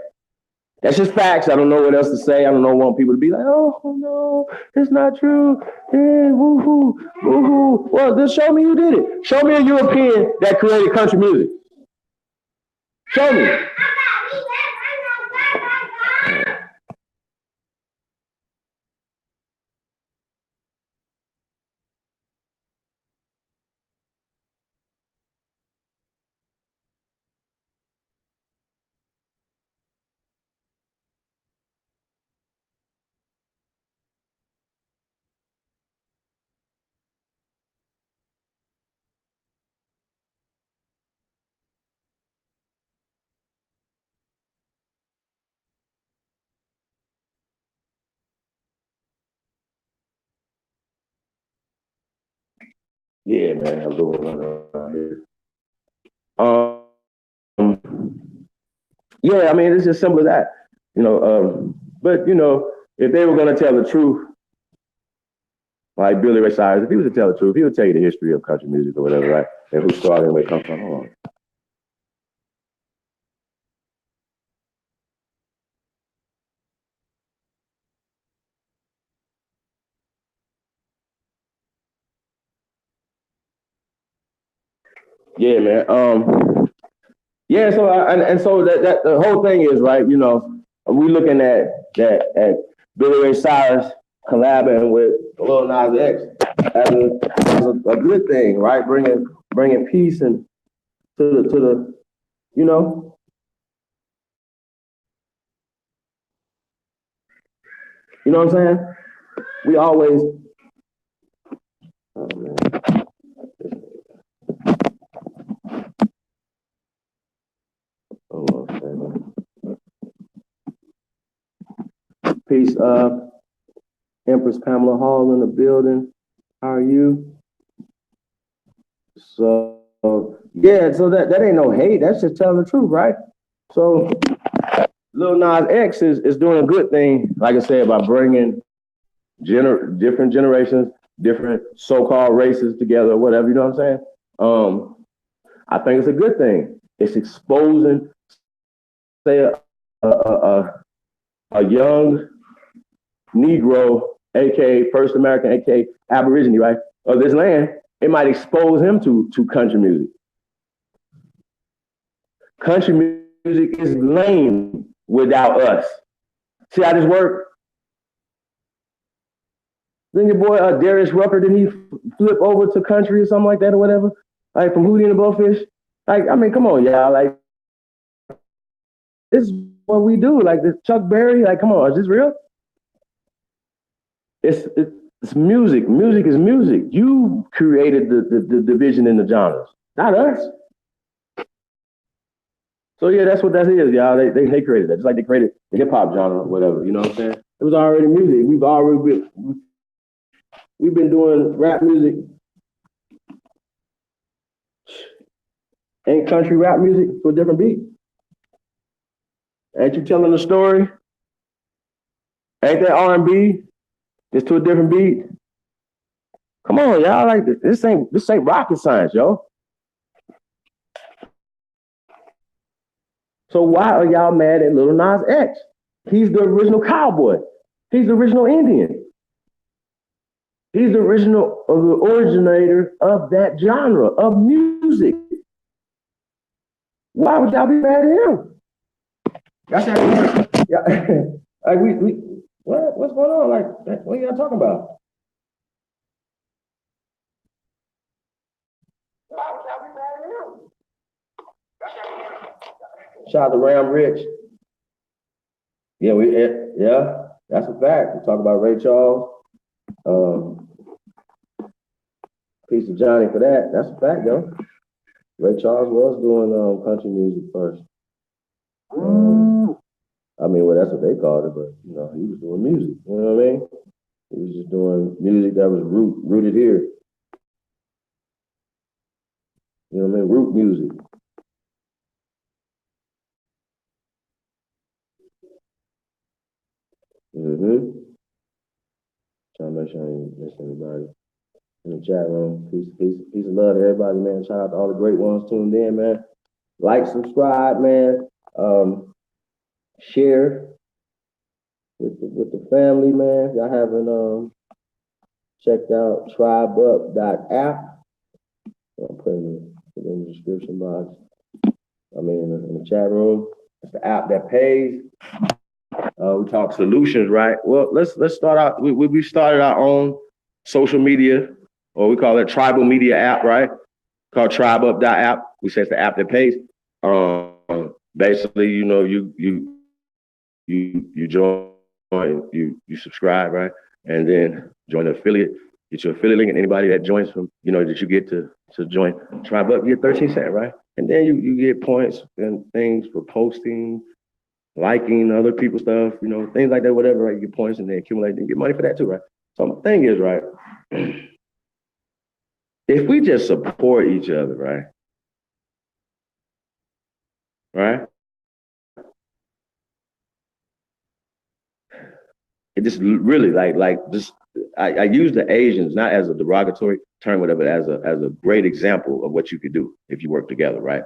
That's just facts. I don't know what else to say. I don't want people to be like, oh no, it's not true. Hey, woohoo, woohoo. Well, then show me who did it. Show me a European that created country music. Show me. Yeah, man, I'm doing around here. Um, yeah, I mean, it's just simple as that, you know. But you know, if they were gonna tell the truth, like Billy Ray Cyrus, if he was to tell the truth, he would tell you the history of country music or whatever, right? And who started and where it comes from. Hold on. Yeah, man. Yeah, so and so that the whole thing is right. You know, we looking at Billy Ray Cyrus collabing with Lil Nas X as a good thing, right? Bringing peace and to the you know you know what I'm saying. We always oh man, hold on, peace. Empress Pamela Hall in the building. How are you? So yeah, so that ain't no hate. That's just telling the truth, right? So Lil Nas X is doing a good thing, like I said, by bringing different generations, different so-called races together, whatever. You know what I'm saying? I think it's a good thing. It's exposing, say, a young Negro, aka First American, aka Aborigine, right, of this land. It might expose him to country music. Country music is lame without us. See how this works? Then your boy Darius Rucker, did he flip over to country or something like that or whatever? Like from Hootie and the Blowfish? Like, I mean, come on, y'all. Like, this is what we do. Like, this Chuck Berry, like, come on, is this real? It's music. Music is music. You created the division in the genres, not us. So yeah, that's what that is, y'all. They created that. Just like they created the hip hop genre or whatever. You know what I'm saying? It was already music. We've been doing rap music and country rap music to a different beat. Ain't you telling a story? Ain't that R&B? Just to a different beat. Come on, y'all. Like this ain't rocket science, yo. So why are y'all mad at Lil Nas X? He's the original cowboy. He's the original Indian. He's the original the originator of that genre of music. Why would y'all be mad at him? That's that. Yeah. Like we what's going on? Like what are y'all talking about? Shout out to Ram Rich. Yeah, yeah, that's a fact. We talk about Ray Charles. Um, Piece of Johnny for that. That's a fact, yo. Ray Charles was doing country music first. I mean, well, that's what they called it, but you know, he was doing music. You know what I mean? He was just doing music that was rooted here. You know what I mean? Root music. Mm-hmm. Trying to make sure I ain't miss anybody in the chat room. Peace of love to everybody, man. Shout out to all the great ones tuned in, man. Like, subscribe, man. Share with the family, man. Y'all haven't checked out tribeup.app. I'll put it in the description box. I mean, in the chat room. It's the app that pays. We talk solutions, right? Well, let's start out. We started our own social media, or we call it tribal media app, right? Called tribeup.app. We say it's the app that pays. Basically, you know, you join, you subscribe, right? And then join the affiliate, get your affiliate link, and anybody that joins from, you know, that you get to join Tribe Up, you get 13 cents, right? And then you get points and things for posting, liking other people's stuff, you know, things like that, whatever, right? You get points and then accumulate and get money for that too, right? So my thing is, right, If we just support each other, right? Right? It just really like just I use the Asians not as a derogatory term, whatever, as a great example of what you could do if you work together, right?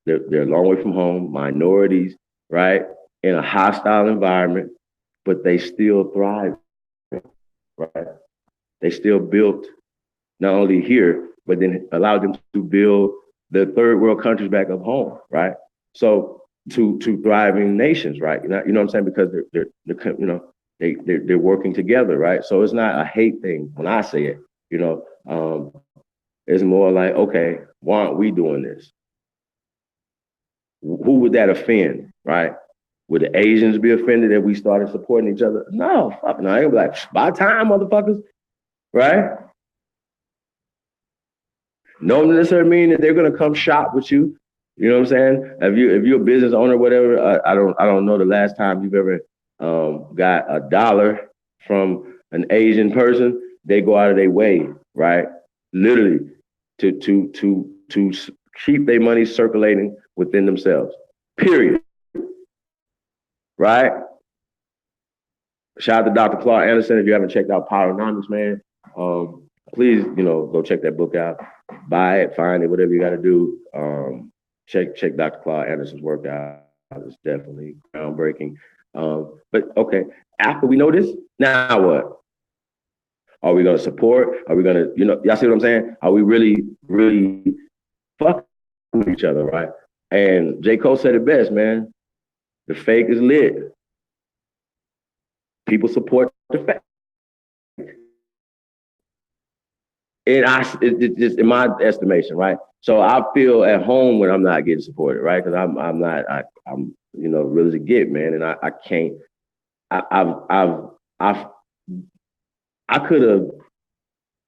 They're a long way from home, minorities, right? In a hostile environment, but they still thrive, right? They still built not only here, but then allowed them to build the third world countries back up home, right? So to thriving nations, right? You know what I'm saying? Because they're you know they're working together, right? So it's not a hate thing when I say it, you know. It's more like, okay, why aren't we doing this? Who would that offend, right? Would the Asians be offended if we started supporting each other? No, fuck no. I ain't be like, by time, motherfuckers, right? Don't necessarily mean that they're gonna come shop with you. You know what I'm saying? If you're a business owner, or whatever, I don't know the last time you've ever got $1 from an Asian person. They go out of their way, right? Literally, to keep their money circulating within themselves. Period. Right? Shout out to Dr. Claude Anderson. If you haven't checked out Poweronomics, man, please, go check that book out. Buy it, find it, whatever you got to do. Check Dr. Claude Anderson's work out. It's definitely groundbreaking. But okay, after we know this, now what? Are we going to support? Are we going to, y'all see what I'm saying? Are we really, really fucking with each other, right? And J. Cole said it best, man. The fake is lit. People support the fake. It's just in my estimation, right? So I feel at home when I'm not getting supported, right? Because I'm real as a get, man, and I can't. I could have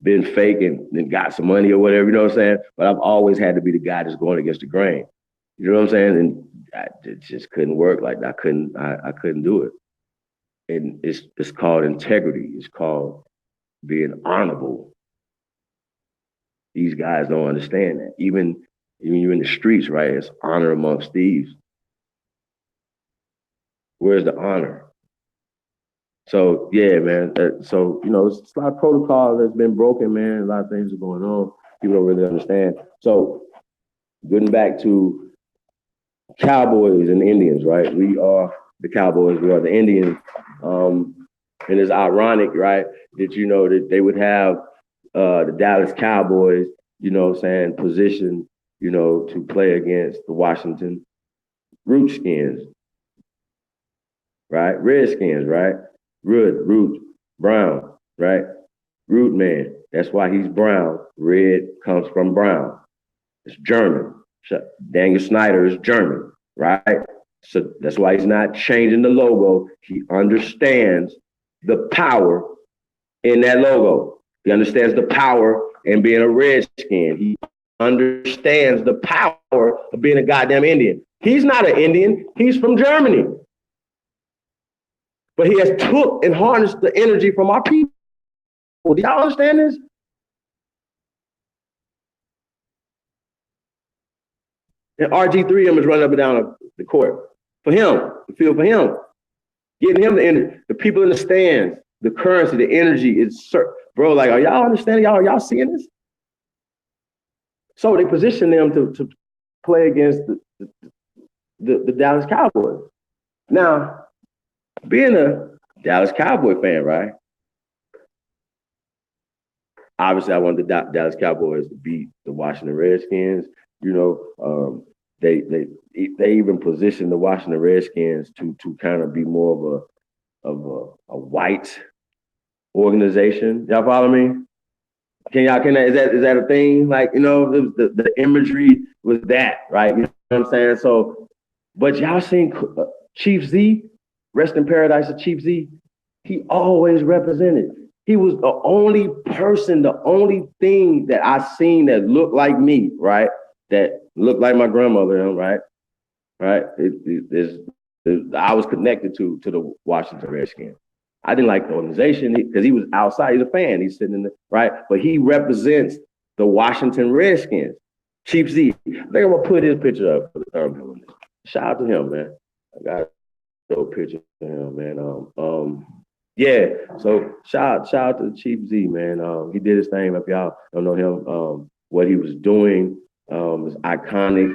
been fake and got some money or whatever, you know what I'm saying? But I've always had to be the guy that's going against the grain. You know what I'm saying? And it just couldn't work. Like I couldn't do it. And it's called integrity. It's called being honorable. These guys don't understand that. Even you're in the streets, right? It's honor amongst thieves. Where's the honor? So yeah, man. It's a lot of protocol that's been broken, man. A lot of things are going on. People don't really understand. So getting back to Cowboys and Indians, right? We are the Cowboys. We are the Indians. And it's ironic, right, that they would have the Dallas Cowboys, positioned, to play against the Washington Redskins, right? Redskins, right? Root, brown, right? Root man. That's why he's brown. Red comes from brown. It's German. Daniel Snyder is German, right? So that's why he's not changing the logo. He understands the power in that logo. He understands the power in being a Redskin. He understands the power of being a goddamn Indian. He's not an Indian. He's from Germany. But he has took and harnessed the energy from our people. Do y'all understand this? And RG3M is running up and down the court for him, the field for him, getting him the energy. The people in the stands, the currency, the energy is, bro. Like, are y'all understanding? Y'all seeing this? So they position them to play against the Dallas Cowboys. Now, being a Dallas Cowboy fan, right? Obviously, I want the Dallas Cowboys to beat the Washington Redskins. They even positioned the Washington Redskins to kind of be more of a white organization. Y'all follow me? Is that a thing? Like, the imagery was that, right? You know what I'm saying? So, but y'all seen Chief Z, rest in paradise of Chief Z. He always represented. He was the only person, the only thing that I seen that looked like me, right? That looked like my grandmother, right? Right? I was connected to the Washington Redskins. I didn't like the organization because he was outside. He's a fan. He's sitting in the right, but he represents the Washington Redskins. Chief Z. I think I'm gonna put his picture up for the third one. Shout out to him, man. I got a little picture of him, man. Yeah. So shout out to Chief Z, man. He did his thing. If y'all don't know him, what he was doing is iconic.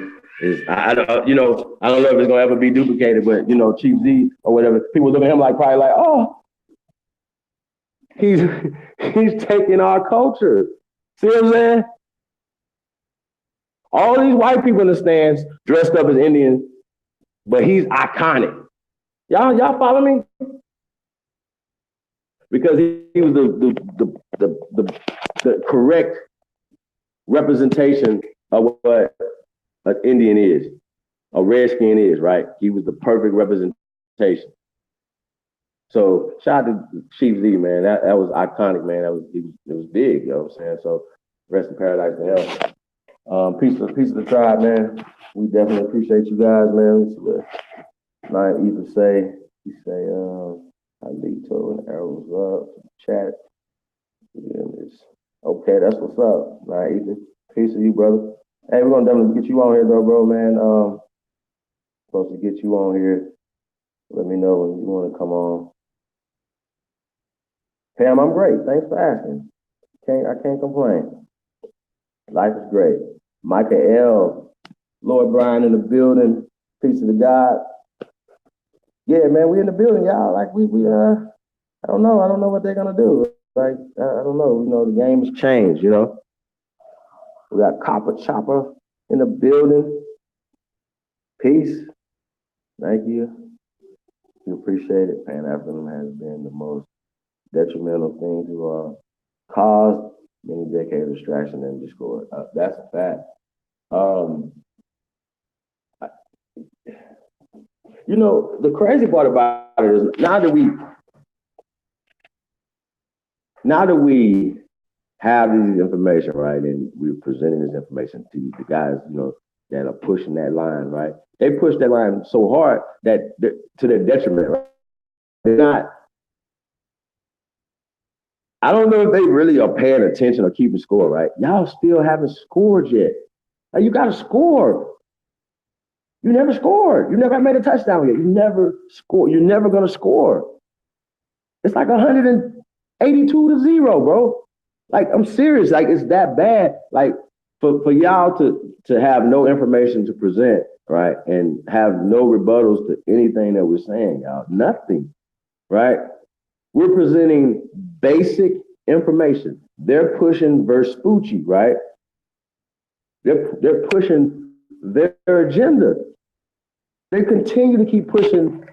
I don't know if it's gonna ever be duplicated, but Chief Z or whatever, people look at him like probably like, oh, he's taking our culture. See what I'm saying? All these white people in the stands dressed up as Indians, but he's iconic. Y'all follow me? Because he was the correct representation of what an Indian is, a Redskin is, right? He was the perfect representation. So shout out to Chief Z, man. That was iconic, man. It was big, you know what I'm saying? So rest in paradise to hell. Peace of the tribe, man. We definitely appreciate you guys, man. Let's see what Lion Ether say. He say, I lead to an arrows up, chat. Okay, that's what's up, Lion Ether. Peace to you, brother. Hey, we're gonna definitely get you on here though, bro, man. Supposed to get you on here. Let me know when you want to come on. Pam, I'm great. Thanks for asking. I can't complain. Life is great. Micah L. Lord Brian in the building. Peace of the God. Yeah, man, we in the building, y'all. Like we I don't know what they're gonna do. Like I don't know. The game has changed. We got Copper Chopper in the building. Peace. Thank you. We appreciate it. Pan-Africanism has been the most detrimental thing to cause many decades of distraction and discord. That's a fact. The crazy part about it is now that we have this information, right, and we're presenting this information to the guys, that are pushing that line, right? They push that line so hard that to their detriment, right? They're not. I don't know if they really are paying attention or keeping score, right? Y'all still haven't scored yet. Like, you got to score. You never scored. You never made a touchdown yet. You never scored. You're never going to score. It's like 182-0, bro. Like, I'm serious. Like, it's that bad. Like, for y'all to have no information to present, right, and have no rebuttals to anything that we're saying, y'all. Nothing, right? We're presenting basic information. They're pushing Vespucci, right? They're pushing their agenda. They continue to keep pushing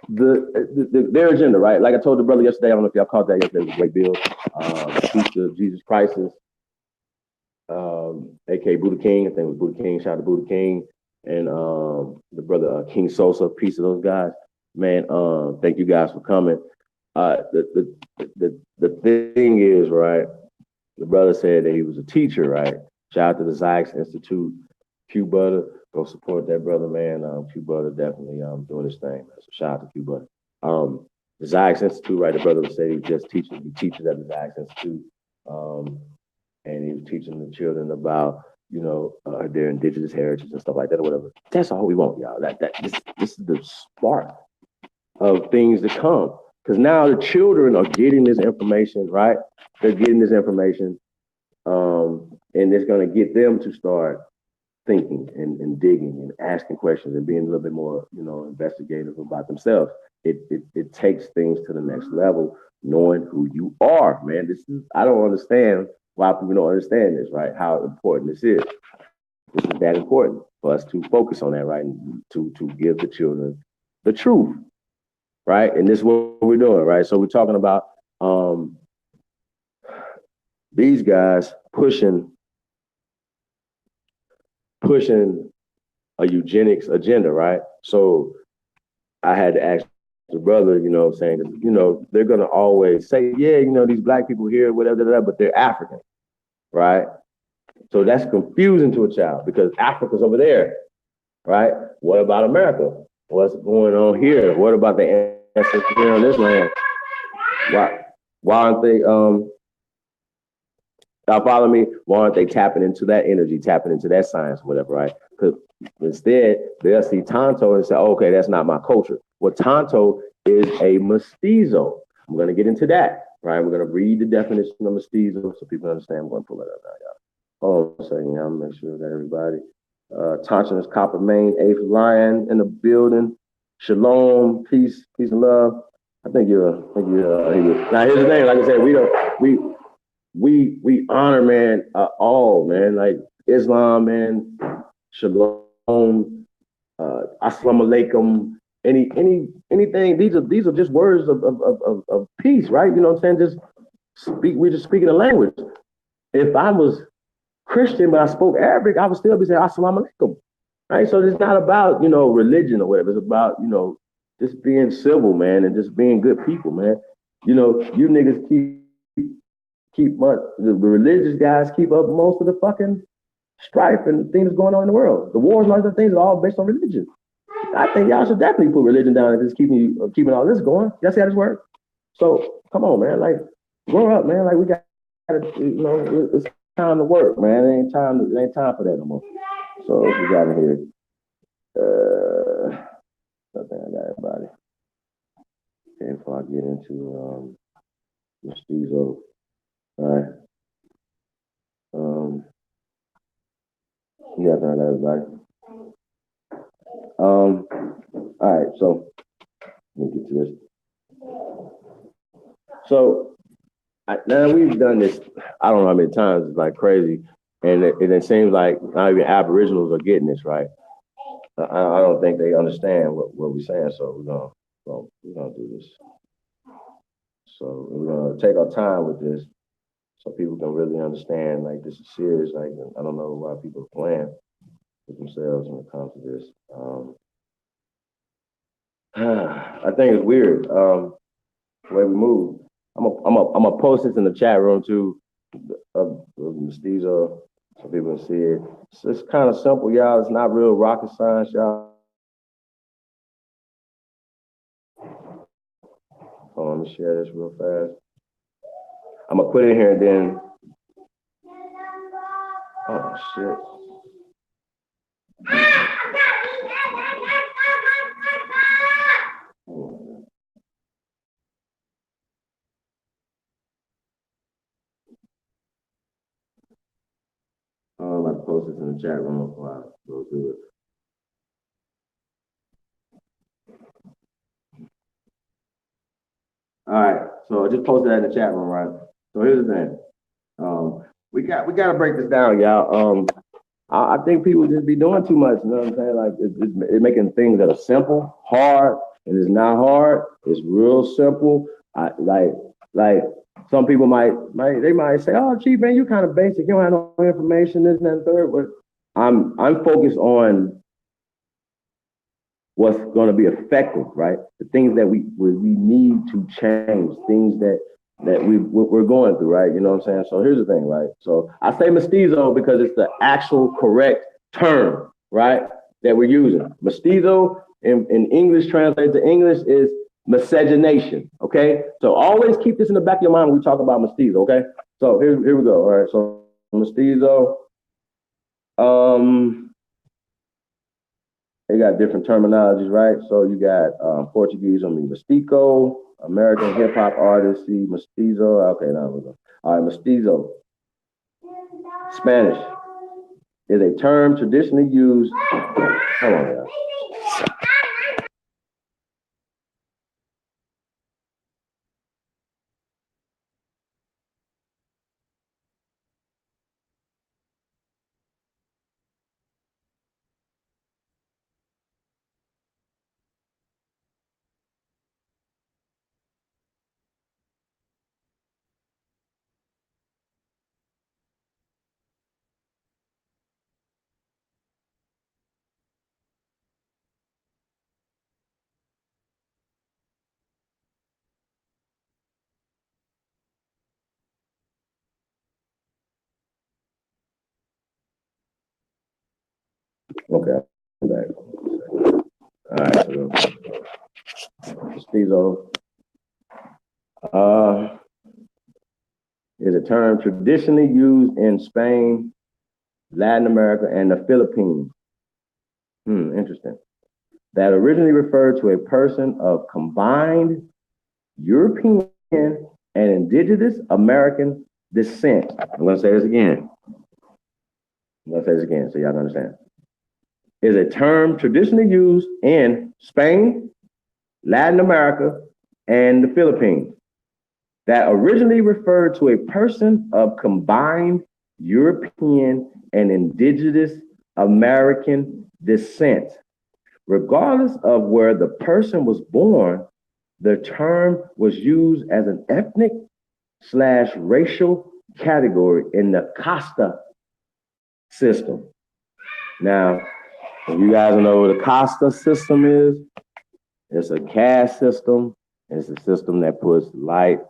their agenda, right? Like I told the brother yesterday, I don't know if y'all caught that yesterday, it was a great bill. Speech to Jesus Christ, aka Buddha King. I think it was Buddha King. Shout out to Buddha King and the brother King Sosa. Peace of those guys, man. Thank you guys for coming. The thing is, right, the brother said that he was a teacher, right? Shout out to the Zyx Institute, Q Butter. Go support that brother, man. Q Butter definitely doing his thing, man. So shout out to Q Butter. The Zyx Institute, right? The brother said he just teaches at the Zyx Institute. And he was teaching the children about, their indigenous heritage and stuff like that or whatever. That's all we want, y'all. This is the spark of things to come. Because now the children are getting this information, right? They're getting this information, and it's going to get them to start thinking and digging and asking questions and being a little bit more, investigative about themselves. It takes things to the next level, knowing who you are, man. I don't understand why people don't understand this, right? How important this is. This is that important for us to focus on that, right? And to give the children the truth. Right? And this is what we're doing, right? So we're talking about these guys pushing a eugenics agenda, right? So I had to ask the brother, saying, they're going to always say, yeah, these black people here, whatever, but they're African, right? So that's confusing to a child because Africa's over there, right? What about America? What's going on here? What about the ancestors here on this land? Why aren't they Y'all follow me? Why aren't they tapping into that energy, tapping into that science, whatever, right? Because instead, they'll see Tonto and say, okay, that's not my culture. Well, Tonto is a mestizo. I'm going to get into that, right? We're going to read the definition of mestizo so people understand. I'm going to pull it up now, y'all. Hold on a second, y'all. I'm going to make sure that everybody. Tonto is Copper Main, 8th Lion in the building. Shalom, peace and love. I think you're. Now here's the thing. Like I said, we honor, man, all, man, like Islam, man, Shalom, Assalamu alaikum, anything. These are just words of peace, right? You know what I'm saying? We're just speaking a language. If I was Christian but I spoke Arabic, I would still be saying Assalamu alaikum, right? So it's not about, religion or whatever. It's about, just being civil, man, and just being good people, man. You niggas the religious guys keep up most of the fucking strife and things going on in the world. The wars and other things are all based on religion. I think y'all should definitely put religion down and just keeping all this going. Y'all see how this works? So come on, man. Like, grow up, man. Like, we got to, it's time to work, man. It ain't time for that no more. So what we got in here? I think I got everybody. Okay, before I get into Mestizo. All right. You guys know that, everybody. All right, so let me get to this. So now we've done this, I don't know how many times, it's like crazy, and it seems like not even Aboriginals are getting this right. I don't think they understand what we're saying, so we're gonna do this. So we're gonna take our time with this, so people can really understand. Like, this is serious. Like, I don't know why people are playing with themselves when it comes to this. I think it's weird the way we move. I'm gonna post this in the chat room too, of Mestizo, so people can see it. It's kind of simple, y'all. It's not real rocket science, y'all. Let me share this real fast. I'm gonna put it in here and then. Oh shit. I'm about to post this in the chat room before I go through it. All right, so I just posted that in the chat room, right? So here's the thing. We got to break this down, y'all. I think people just be doing too much. You know what I'm saying? Like, it's making things that are simple hard, and it's not hard. It's real simple. Like some people might say, "Oh, Chief, man, you kind of basic. You don't have no information, this and that and third." But I'm focused on what's going to be effective, right? The things that we need to change, things that we're going through, right? You know what I'm saying? So here's the thing, right? So I say mestizo because it's the actual correct term, right, that we're using. Mestizo in English, translated to English, is miscegenation, okay? So always keep this in the back of your mind when we talk about mestizo, okay? So here we go, all right? So mestizo, they got different terminologies, right? So you got Portuguese, mestizo, American hip hop artist, see mestizo. Okay, now we go. All right, mestizo. Spanish is a term traditionally used. Hold on, y'all. Okay, I'm back. All right, so mestizo is a term traditionally used in Spain, Latin America, and the Philippines. Interesting. That originally referred to a person of combined European and indigenous American descent. I'm going to say this again. So y'all can understand. Is a term traditionally used in Spain, Latin America, and the Philippines that originally referred to a person of combined European and indigenous American descent. Regardless of where the person was born, the term was used as an ethnic/racial category in the casta system. Now, if you guys know what the casta system is, it's a caste system. It's a system that puts light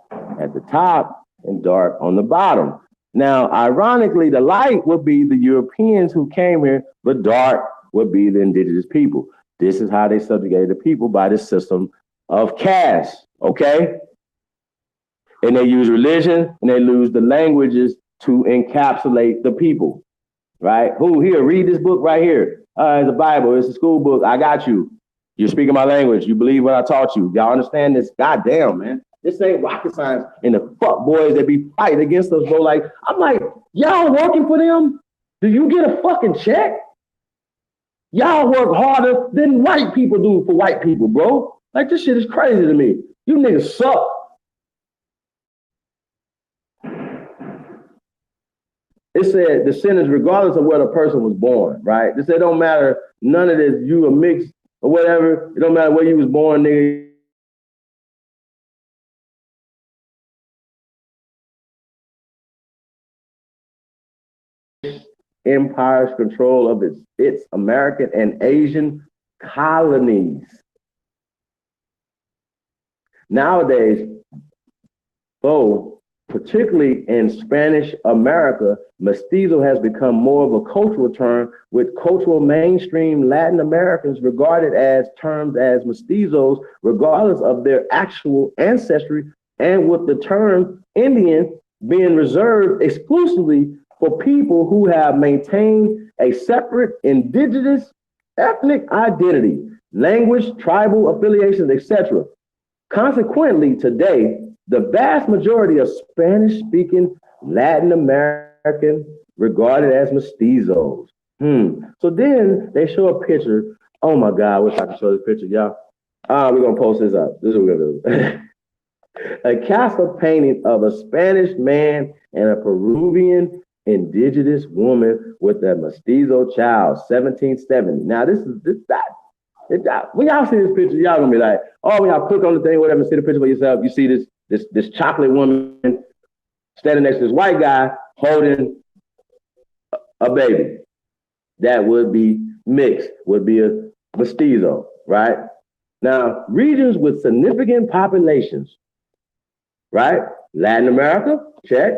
at the top and dark on the bottom. Now, ironically, the light would be the Europeans who came here, but dark would be the indigenous people. This is how they subjugated the people, by this system of caste, okay? And they use religion and they use the languages to encapsulate the people, right? Who here, read this book right here. It's a Bible, it's a school book, I got you. You're speaking my language, you believe what I taught you. Y'all understand this? Goddamn, man. This ain't rocket science. And the fuck boys that be fighting against us, bro, like, I'm like, y'all working for them? Do you get a fucking check? Y'all work harder than white people do for white people, bro. Like, this shit is crazy to me. You niggas suck. It said the sentence, regardless of where the person was born, right? It said it don't matter, none of this, you a mix or whatever. It don't matter where you was born, nigga. Empire's control of its American and Asian colonies. Nowadays, particularly in Spanish America, mestizo has become more of a cultural term, with cultural mainstream Latin Americans regarded as terms as mestizos, regardless of their actual ancestry, and with the term Indian being reserved exclusively for people who have maintained a separate indigenous ethnic identity, language, tribal affiliations, etc. Consequently, today, the vast majority of Spanish-speaking Latin American regarded as mestizos. So then they show a picture. Oh my God, I wish I could show this picture, y'all. We're gonna post this up. This is what we're gonna do. A castle painting of a Spanish man and a Peruvian indigenous woman with a mestizo child, 1770. Now when y'all see this picture, y'all gonna be like, oh, when y'all click on the thing, whatever, see the picture for yourself, you see this chocolate woman standing next to this white guy holding a baby. That would be mixed, would be a mestizo, right? Now, regions with significant populations, right? Latin America, check.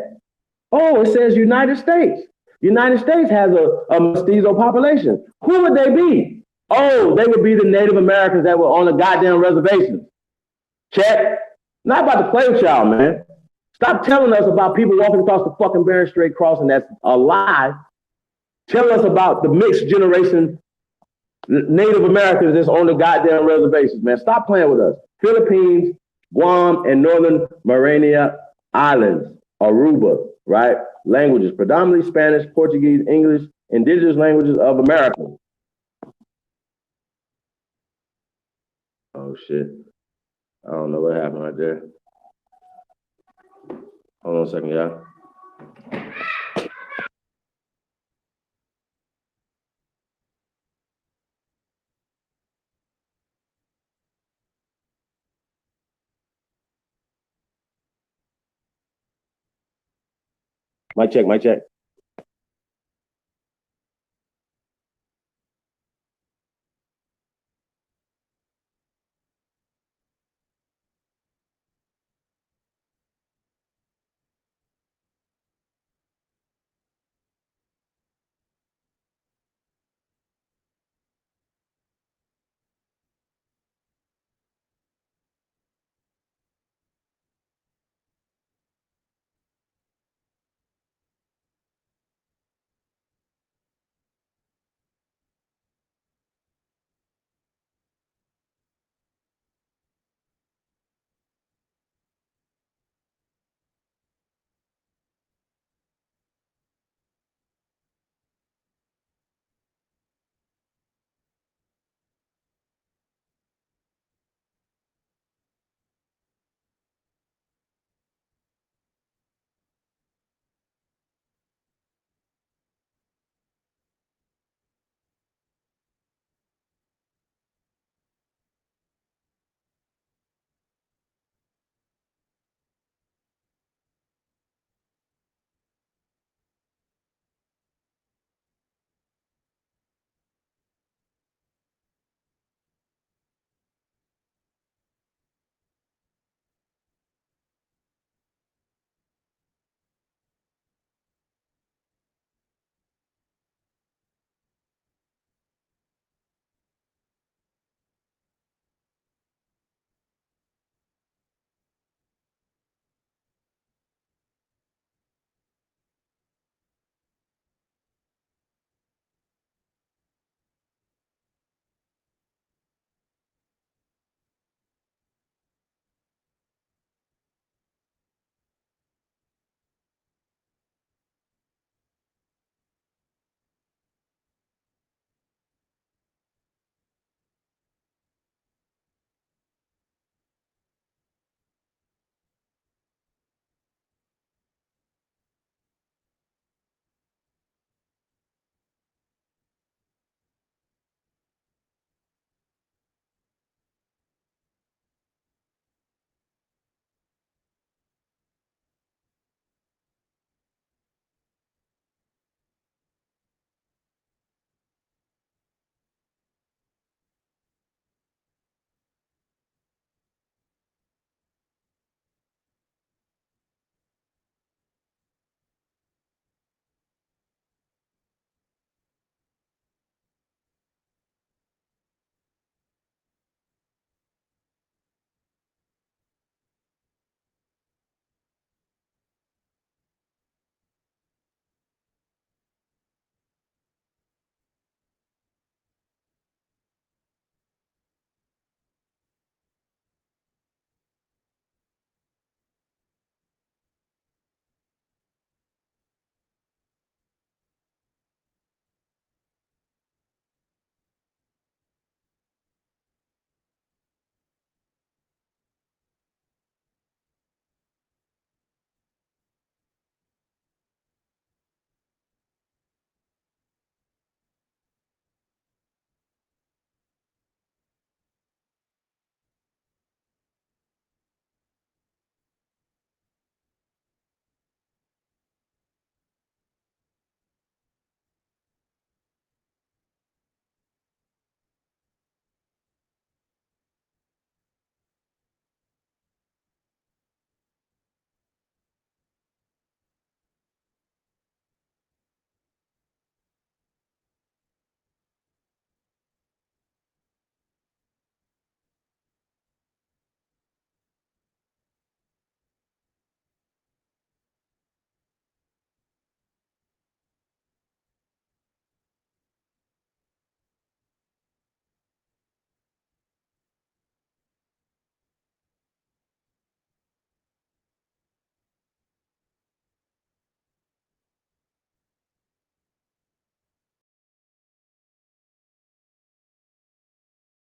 Oh, it says United States. United States has a mestizo population. Who would they be? Oh, they would be the Native Americans that were on the goddamn reservations. Check. Not about to play with y'all, man. Stop telling us about people walking across the fucking Bering Strait crossing. That's a lie. Tell us about the mixed generation Native Americans that's on the goddamn reservations, man. Stop playing with us. Philippines, Guam, and Northern Mariana Islands, Aruba, right? Languages, predominantly Spanish, Portuguese, English, indigenous languages of America. Oh, shit. I don't know what happened right there. Hold on a second, y'all. Mic check, mic check.